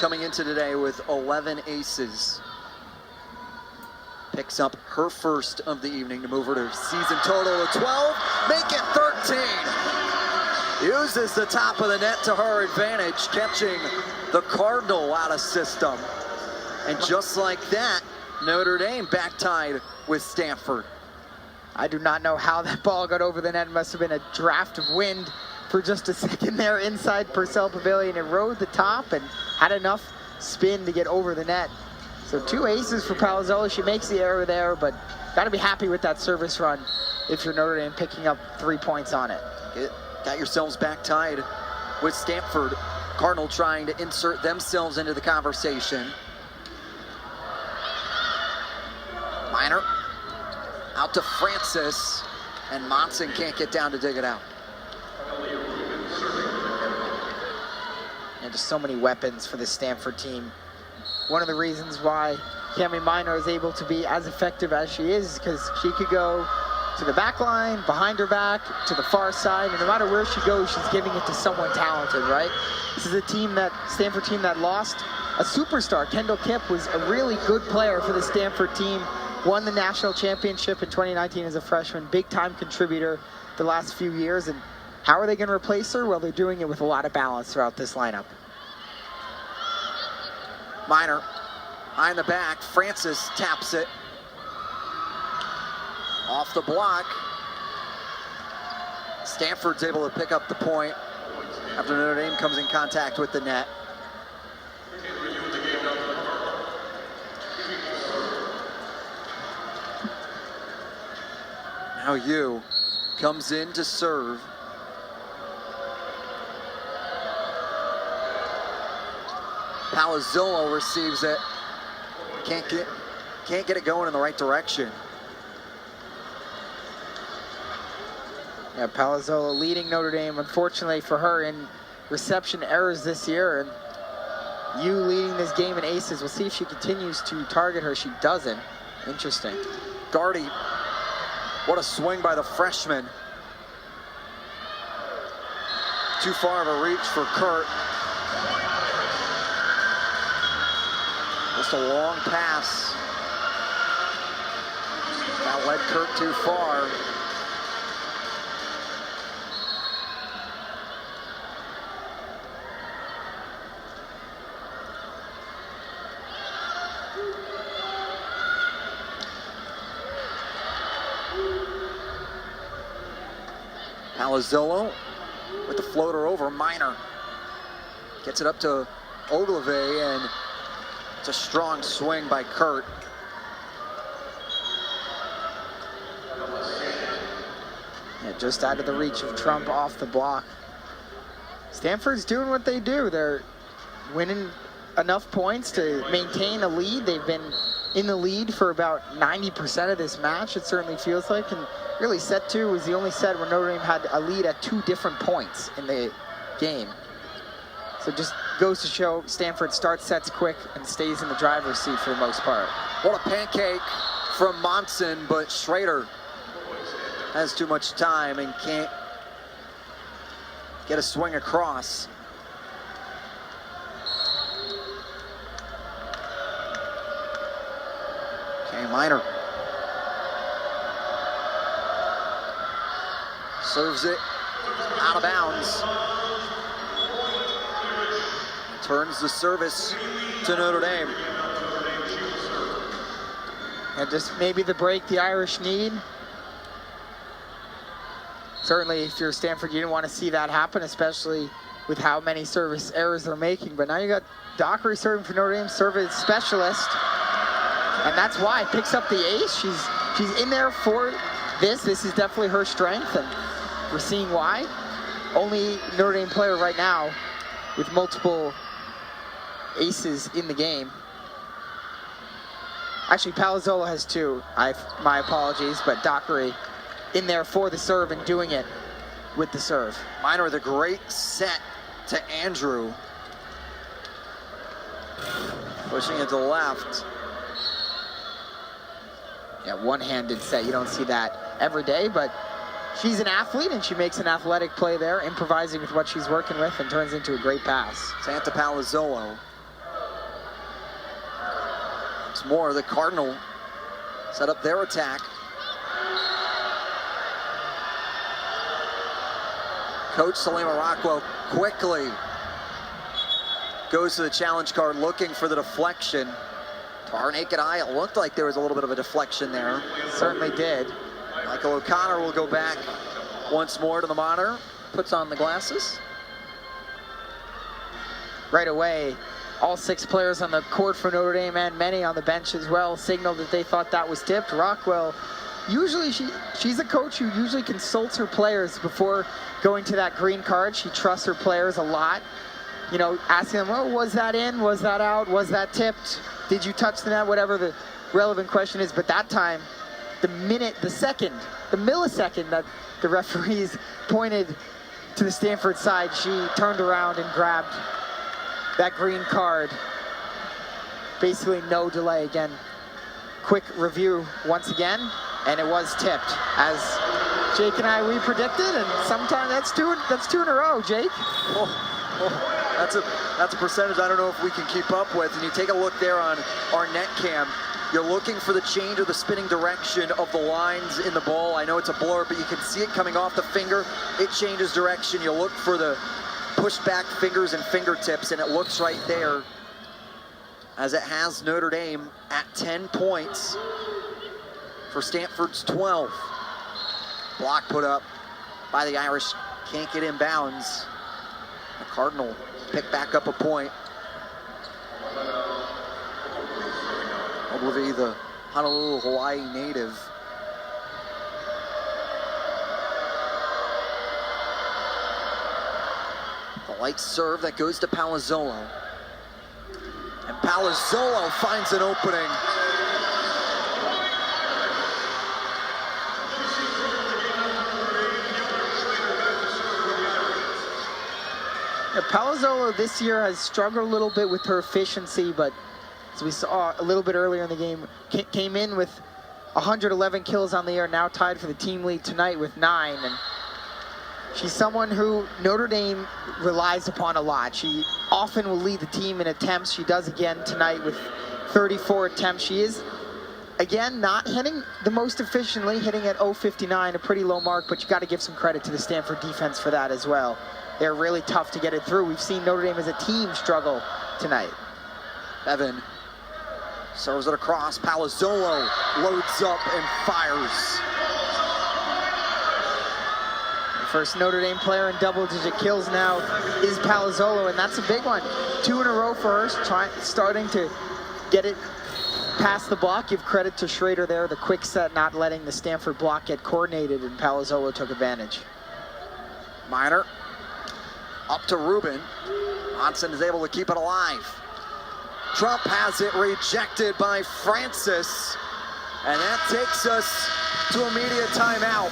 coming into today with 11 aces. Picks up her first of the evening to move her to season total of 12, make it 13. Uses the top of the net to her advantage, catching the Cardinal out of system. And just like that, Notre Dame back tied with Stanford. I do not know how that ball got over the net. It must have been a draft of wind for just a second there inside Purcell Pavilion. It rode the top and had enough spin to get over the net. So 2 aces for Palazzolo. She makes the error there, but got to be happy with that service run if you're Notre Dame picking up 3 points on it. Got yourselves back tied with Stanford. Cardinal trying to insert themselves into the conversation. Minor out to Francis, and Monson can't get down to dig it out. And just so many weapons for the Stanford team. One of the reasons why Cami Minor is able to be as effective as she is because she could go to the back line, behind her back, to the far side, and no matter where she goes, she's giving it to someone talented, right? This is a Stanford team that lost a superstar. Kendall Kipp was a really good player for the Stanford team, won the national championship in 2019 as a freshman, big-time contributor the last few years, and how are they going to replace her? Well, they're doing it with a lot of balance throughout this lineup. Minor, high in the back, Francis taps it. Off the block. Stanford's able to pick up the point after Notre Dame comes in contact with the net. Now Yu comes in to serve. Palazzolo receives it. Can't get it going in the right direction. Yeah, Palazzolo leading Notre Dame, unfortunately for her, in reception errors this year. And Yu leading this game in aces. We'll see if she continues to target her. She doesn't. Interesting. Gardy, what a swing by the freshman. Too far of a reach for Kurt. Just a long pass. That led Kurt too far. Palazzolo with the floater over. Minor gets it up to Ogleve, and it's a strong swing by Kurt. Yeah, just out of the reach of Trump off the block. Stanford's doing what they do. They're winning enough points to maintain a lead. They've been in the lead for about 90% of this match, it certainly feels like. And really, set 2 was the only set where Notre Dame had a lead at 2 different points in the game. So just goes to show Stanford starts sets quick and stays in the driver's seat for the most part. What a pancake from Monson, but Schrader has too much time and can't get a swing across. Okay, Minor serves it out of bounds. Turns the service to Notre Dame. And just maybe the break the Irish need. Certainly, if you're Stanford, you didn't want to see that happen, especially with how many service errors they're making. But now you got Dockery serving for Notre Dame, service specialist. And that's why picks up the ace. She's in there for this. This is definitely her strength, and we're seeing why. Only Notre Dame player right now with multiple aces in the game. Actually, Palazzolo has 2. My apologies, but Dockery in there for the serve and doing it with the serve. Minor with a great set to Andrew. Pushing it to the left. Yeah, one-handed set. You don't see that every day, but she's an athlete and she makes an athletic play there, improvising with what she's working with, and turns into a great pass. Santa Palazzolo. It's more the Cardinal set up their attack. Coach Salima Rockwell quickly goes to the challenge card looking for the deflection. To our naked eye, it looked like there was a little bit of a deflection there. Certainly did. Michael O'Connor will go back once more to the monitor, puts on the glasses. Right away, all 6 players on the court for Notre Dame and many on the bench as well signaled that they thought that was tipped. Rockwell, usually she's a coach who usually consults her players before going to that green card. She trusts her players a lot. You know, asking them, oh, was that in? Was that out? Was that tipped? Did you touch the net? Whatever the relevant question is. But that time, the millisecond that the referees pointed to the Stanford side, she turned around and grabbed that green card. Basically no delay. Again, quick review once again, and it was tipped, as Jake and we predicted, and sometimes that's two in a row, Jake. That's a percentage I don't know if we can keep up with. And you take a look there on our net cam, you're looking for the change or the spinning direction of the lines in the ball. I know it's a blur, but you can see it coming off the finger. It changes direction. You look for the push back fingers and fingertips, and it looks right there, as it has Notre Dame at 10 points for Stanford's 12. Block put up by the Irish, can't get in bounds. The Cardinal pick back up a point. WVB, the Honolulu, Hawaii native. The light serve that goes to Palazzolo. And Palazzolo finds an opening. Yeah, Palazzolo this year has struggled a little bit with her efficiency, but as we saw a little bit earlier in the game, came in with 111 kills on the year, now tied for the team lead tonight with 9. And she's someone who Notre Dame relies upon a lot. She often will lead the team in attempts. She does again tonight with 34 attempts. She is, again, not hitting the most efficiently, hitting at 0.59, a pretty low mark, but you got to give some credit to the Stanford defense for that as well. They're really tough to get it through. We've seen Notre Dame as a team struggle tonight. Evan serves it across. Palazzolo loads up and fires. The first Notre Dame player in double-digit kills now is Palazzolo, and that's a big one. 2 in a row for her, starting to get it past the block. Give credit to Schrader there, the quick set, not letting the Stanford block get coordinated, and Palazzolo took advantage. Minor Up to Rubin. Monson is able to keep it alive. Trump has it rejected by Francis. And that takes us to immediate timeout.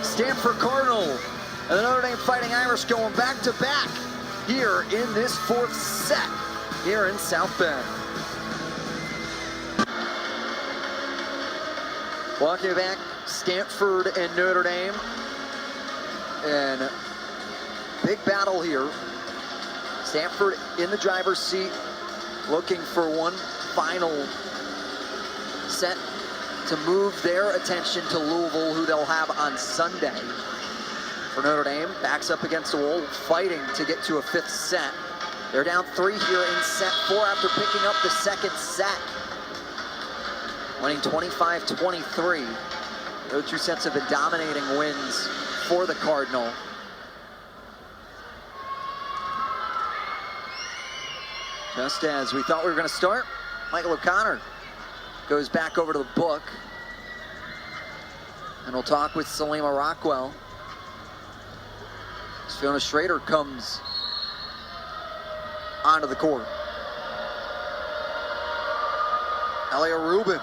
Stanford Cardinal and the Notre Dame Fighting Irish going back to back here in this fourth set here in South Bend. Welcome back, Stanford and Notre Dame. And big battle here. Stanford in the driver's seat, looking for one final set to move their attention to Louisville, who they'll have on Sunday. For Notre Dame, backs up against the wall, fighting to get to a fifth set. They're down 3 here in set 4 after picking up the second set. Winning 25-23. Those 2 sets have been dominating wins for the Cardinal. Just as we thought we were going to start, Michael O'Connor goes back over to the book. And we'll talk with Salima Rockwell. As Fiona Schrader comes onto the court. Elia Rubin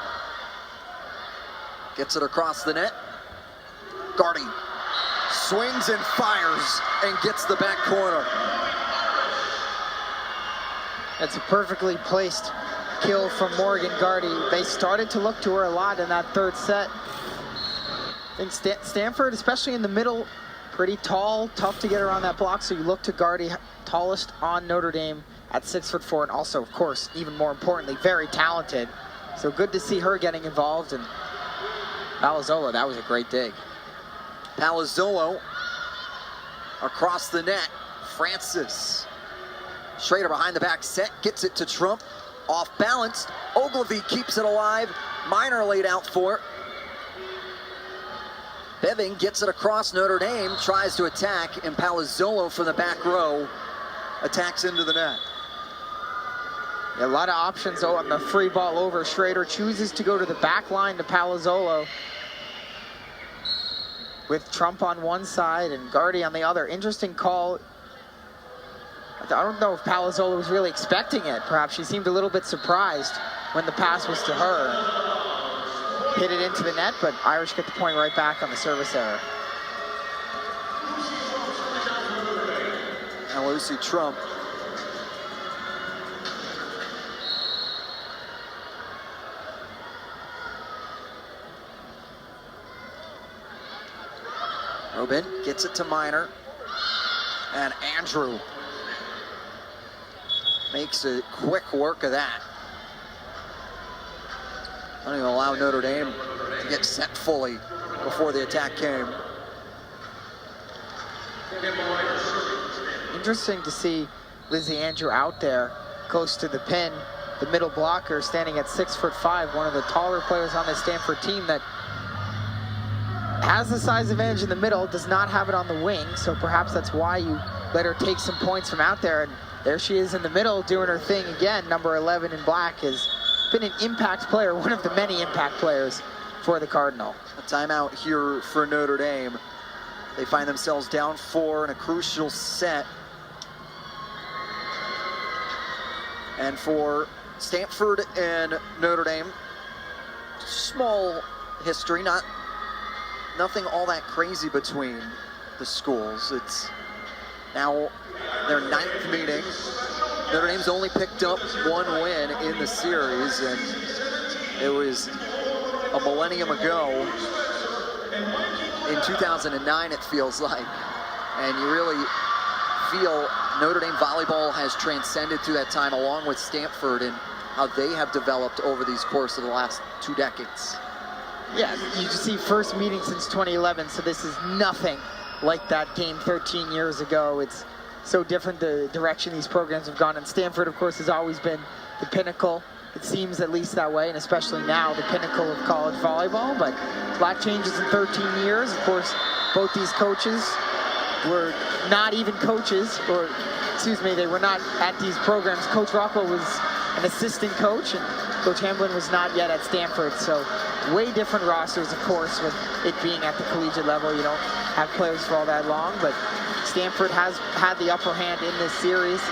gets it across the net. Gardy swings and fires and gets the back corner. That's a perfectly placed kill from Morgan Gardy. They started to look to her a lot in that third set. I think Stanford, especially in the middle, pretty tall, tough to get around that block. So you look to Gardy, tallest on Notre Dame at 6'4", and also, of course, even more importantly, very talented. So good to see her getting involved. And Palazzolo, that was a great dig. Palazzolo across the net. Francis. Schrader behind the back set, gets it to Trump. Off balance. Ogilvie keeps it alive. Minor laid out for it. Beving gets it across Notre Dame, tries to attack, and Palazzolo from the back row attacks into the net. Yeah, a lot of options on the free ball over. Schrader chooses to go to the back line to Palazzolo, with Trump on one side and Gardy on the other. Interesting call. I don't know if Palazzolo was really expecting it. Perhaps she seemed a little bit surprised when the pass was to her. Hit it into the net, but Irish get the point right back on the service error. And Lucy Trump Rubin gets it to Minor, and Andrew makes a quick work of that. Don't even allow Notre Dame to get set fully before the attack came. Interesting to see Lizzie Andrew out there close to the pin. The middle blocker standing at 6'5", one of the taller players on the Stanford team that has the size advantage in the middle, does not have it on the wing, so perhaps that's why you let her take some points from out there. And there she is in the middle doing her thing again. Number 11 in black has been an impact player, one of the many impact players for the Cardinal. A timeout here for Notre Dame. They find themselves down 4 in a crucial set. And for Stanford and Notre Dame, small history, nothing all that crazy between the schools. It's now their 9th meeting. Notre Dame's only picked up 1 win in the series, and it was a millennium ago in 2009, it feels like. And you really feel Notre Dame volleyball has transcended through that time, along with Stanford, and how they have developed over these course of the last 2 decades. Yeah, you just see first meeting since 2011, so this is nothing like that game 13 years ago. It's so different, the direction these programs have gone. And Stanford, of course, has always been the pinnacle. It seems at least that way, and especially now, the pinnacle of college volleyball. But a lot changes in 13 years. Of course, both these coaches were not even coaches, or excuse me, they were not at these programs. Coach Rockwell was an assistant coach, and Coach Hamblin was not yet at Stanford. So way different rosters, of course, with it being at the collegiate level. You don't have players for all that long, but Stanford has had the upper hand in this series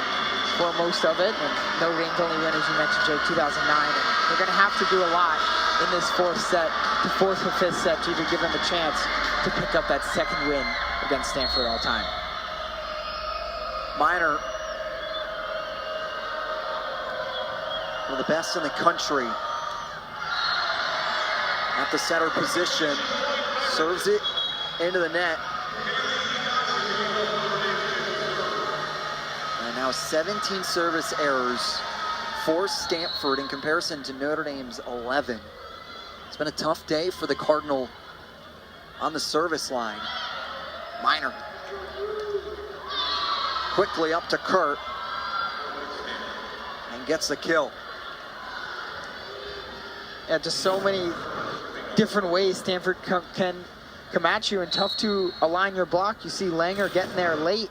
for most of it, and Notre Dame's only win, as you mentioned, Jake, 2009. And they're going to have to do a lot in this fourth or fifth set to even give them a chance to pick up that second win against Stanford all time. Minor, one of the best in the country at the center position, serves it into the net. And now 17 service errors for Stanford in comparison to Notre Dame's 11. It's been a tough day for the Cardinal on the service line. Minor. Quickly up to Kurt. And gets the kill. Yeah, just so many different ways Stanford can come at you, and tough to align your block. You see Langer getting there late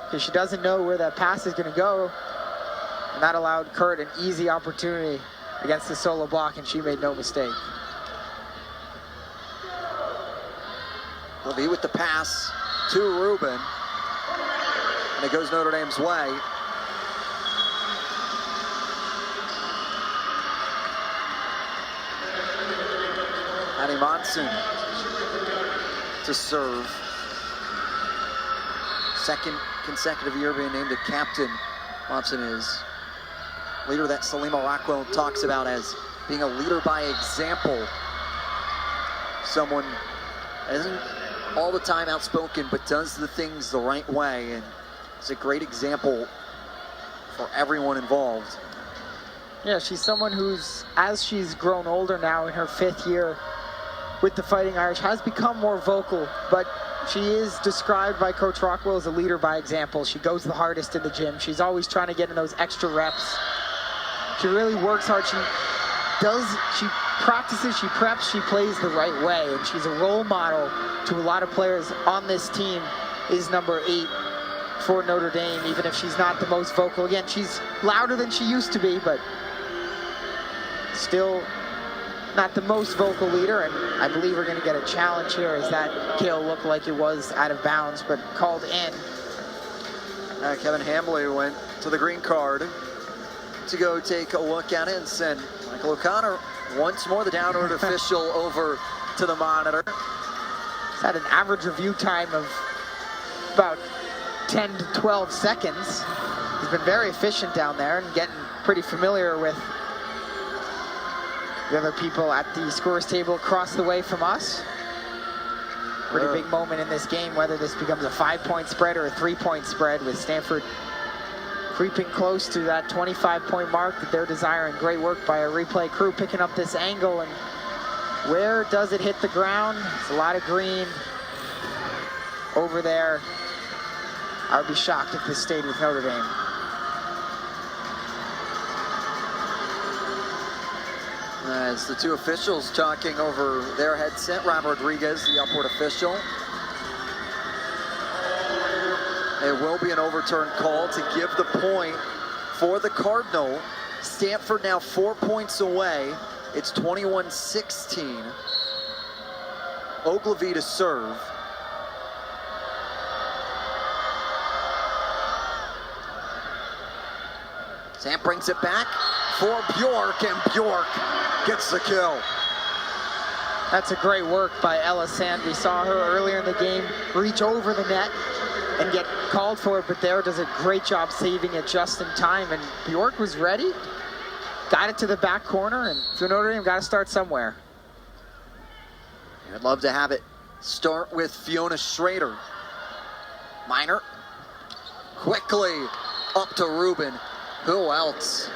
because she doesn't know where that pass is going to go. And that allowed Kurt an easy opportunity against the solo block, and she made no mistake. Levy with the pass to Rubin. And it goes Notre Dame's way. Addie Monson to serve. Second consecutive year being named a captain, Monson is. Leader that Salima Rockwell talks about as being a leader by example. Someone that isn't all the time outspoken, but does the things the right way, and is a great example for everyone involved. Yeah, she's someone who's, as she's grown older now in her 5th year with the Fighting Irish, has become more vocal, but she is described by Coach Rockwell as a leader by example. She goes the hardest in the gym. She's always trying to get in those extra reps. She really works hard. She practices, she preps, she plays the right way, and she's a role model to a lot of players on this team. Is number 8 for Notre Dame, even if she's not the most vocal. Again, she's louder than she used to be, but still not the most vocal leader, and I believe we're going to get a challenge here as that kill looked like it was out of bounds, but called in. Kevin Hambley went to the green card to go take a look at it and send Michael O'Connor, once more the downward official, over to the monitor. He's had an average review time of about 10 to 12 seconds. He's been very efficient down there and getting pretty familiar with the other people at the scores table across the way from us. Pretty big moment in this game, whether this becomes a 5-point spread or a 3-point spread, with Stanford creeping close to that 25-point mark that they're desiring. Great work by our replay crew picking up this angle, and where does it hit the ground? It's a lot of green over there. I would be shocked if this stayed with Notre Dame. As the two officials talking over their headset, Rob Rodriguez, the upward official. There will be an overturn call to give the point for the Cardinal. Stanford now 4 points away. It's 21-16. Ogilvie to serve. Sam brings it back for Bjork, and Bjork gets the kill. That's a great work by Ella Sand. We saw her earlier in the game reach over the net and get called for it, but there does a great job saving it just in time. And Bjork was ready, got it to the back corner, and if you're Notre Dame, got to start somewhere. I'd love to have it start with Fiona Schrader. Minor, quickly up to Rubin. Who else?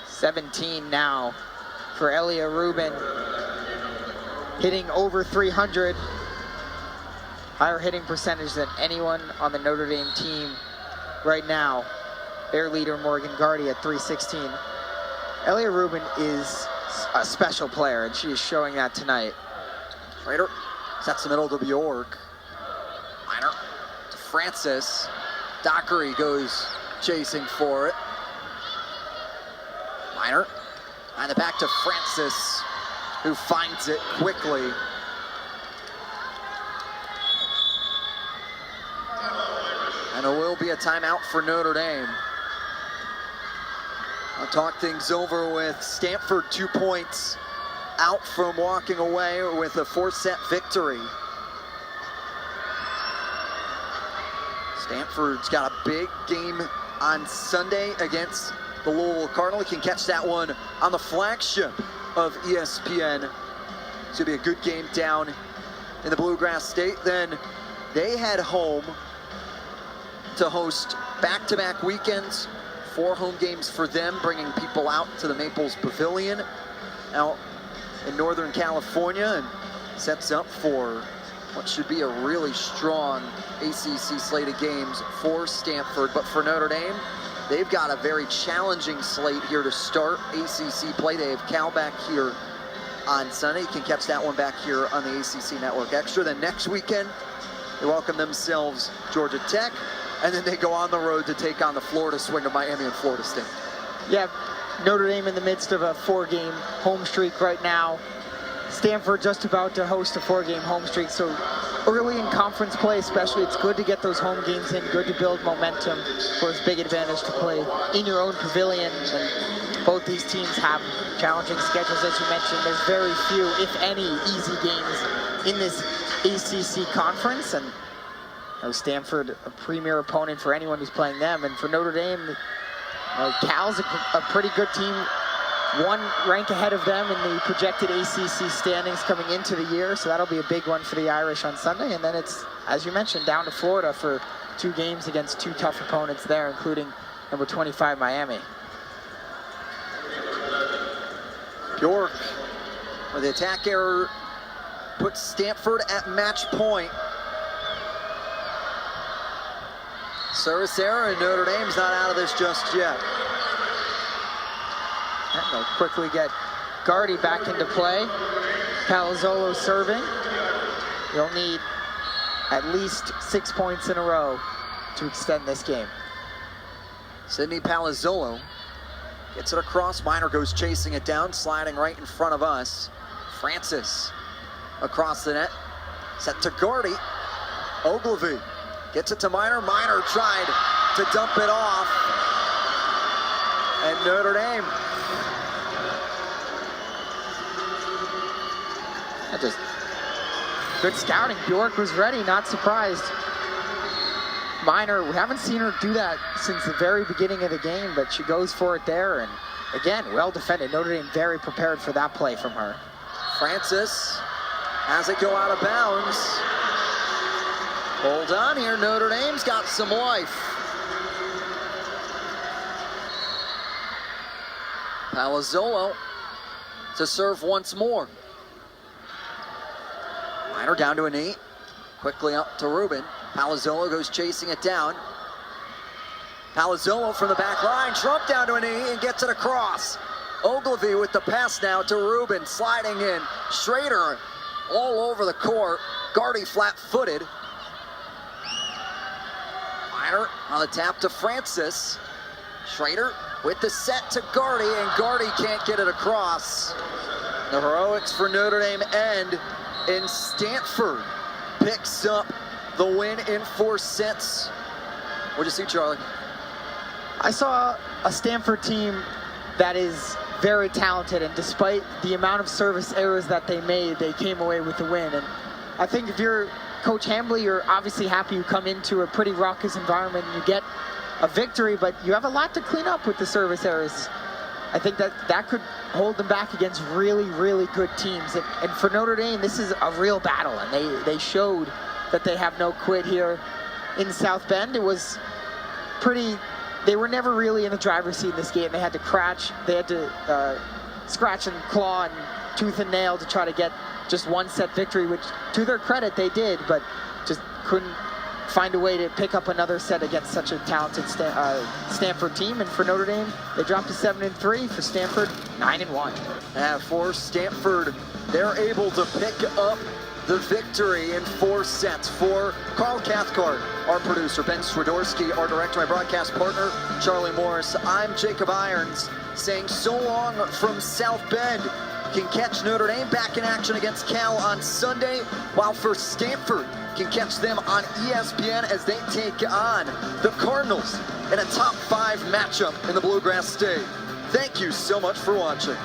17 now for Elia Rubin, hitting over 300. Higher hitting percentage than anyone on the Notre Dame team right now. Their leader, Morgan Gardy, at 316. Elia Rubin is a special player, and she is showing that tonight. Schrader sets the middle to Bjork. Minor to Francis. Dockery goes chasing for it. Minor, and the back to Francis, who finds it quickly. And it will be a timeout for Notre Dame. I'll talk things over with Stanford, 2 points out from walking away with a 4-set victory. Stanford's got a big game on Sunday against the Louisville Cardinal. You can catch that one on the flagship of ESPN. It's gonna be a good game down in the Bluegrass State. Then they head home to host back-to-back weekends, 4 home games for them, bringing people out to the Maples Pavilion out in Northern California, and sets up for what should be a really strong ACC slate of games for Stanford. But for Notre Dame, they've got a very challenging slate here to start ACC play. They have Cal back here on Sunday. You can catch that one back here on the ACC Network Extra. Then next weekend, they welcome themselves Georgia Tech, and then they go on the road to take on the Florida swing of Miami and Florida State. Yeah, Notre Dame in the midst of a 4-game home streak right now. Stanford just about to host a 4-game home streak, so early in conference play especially, it's good to get those home games in, good to build momentum. Of course, big advantage to play in your own pavilion, and both these teams have challenging schedules, as you mentioned. There's very few, if any, easy games in this ACC conference, and Stanford, a premier opponent for anyone who's playing them, and for Notre Dame, Cal's a pretty good team. 1 rank ahead of them in the projected ACC standings coming into the year, so that'll be a big one for the Irish on Sunday. And then it's, as you mentioned, down to Florida for 2 games against 2 tough opponents there, including number 25 Miami. Bjork, with the attack error, puts Stanford at match point. Service error, and Notre Dame's not out of this just yet. And they'll quickly get Gardy back into play. Palazzolo serving. You'll need at least 6 points in a row to extend this game. Sidney Palazzolo gets it across. Minor goes chasing it down, sliding right in front of us. Francis across the net. Set to Gardy. Ogilvy gets it to Minor. Minor tried to dump it off. And Notre Dame. Just good scouting. Bjork was ready, not surprised. Minor, we haven't seen her do that since the very beginning of the game, but she goes for it there, and again, well defended. Notre Dame very prepared for that play from her. Francis has it go out of bounds. Hold on here, Notre Dame's got some life. Palazzolo to serve once more. Minor down to a knee. Quickly up to Rubin. Palazzolo goes chasing it down. Palazzolo from the back line. Trump down to a knee and gets it across. Ogilvy with the pass now to Rubin. Sliding in. Schrader all over the court. Gardy flat-footed. Minor on the tap to Francis. Schrader with the set to Gardy, and Gardy can't get it across. The heroics for Notre Dame end, and Stanford picks up the win in 4 sets. What'd you see, Charlie? I saw a Stanford team that is very talented, and despite the amount of service errors that they made, they came away with the win. And I think if you're Coach Hambly, you're obviously happy you come into a pretty raucous environment and you get a victory, but you have a lot to clean up with the service errors. I think that could hold them back against really, really good teams. And for Notre Dame, this is a real battle, and they showed that they have no quit here in South Bend. It was pretty, they were never really in the driver's seat in this game. They had to scratch and claw and tooth and nail to try to get just 1-set victory, which to their credit they did, but just couldn't find a way to pick up another set against such a talented Stanford team. And for Notre Dame, they dropped to 7-3. For Stanford, 9-1. For Stanford, they're able to pick up the victory in 4 sets. For Carl Cathcart, our producer, Ben Swiderski, our director, my broadcast partner, Charlie Morris, I'm Jacob Irons, saying so long from South Bend. You can catch Notre Dame back in action against Cal on Sunday, while for Stanford, can catch them on ESPN as they take on the Cardinals in a top 5 matchup in the Bluegrass State. Thank you so much for watching.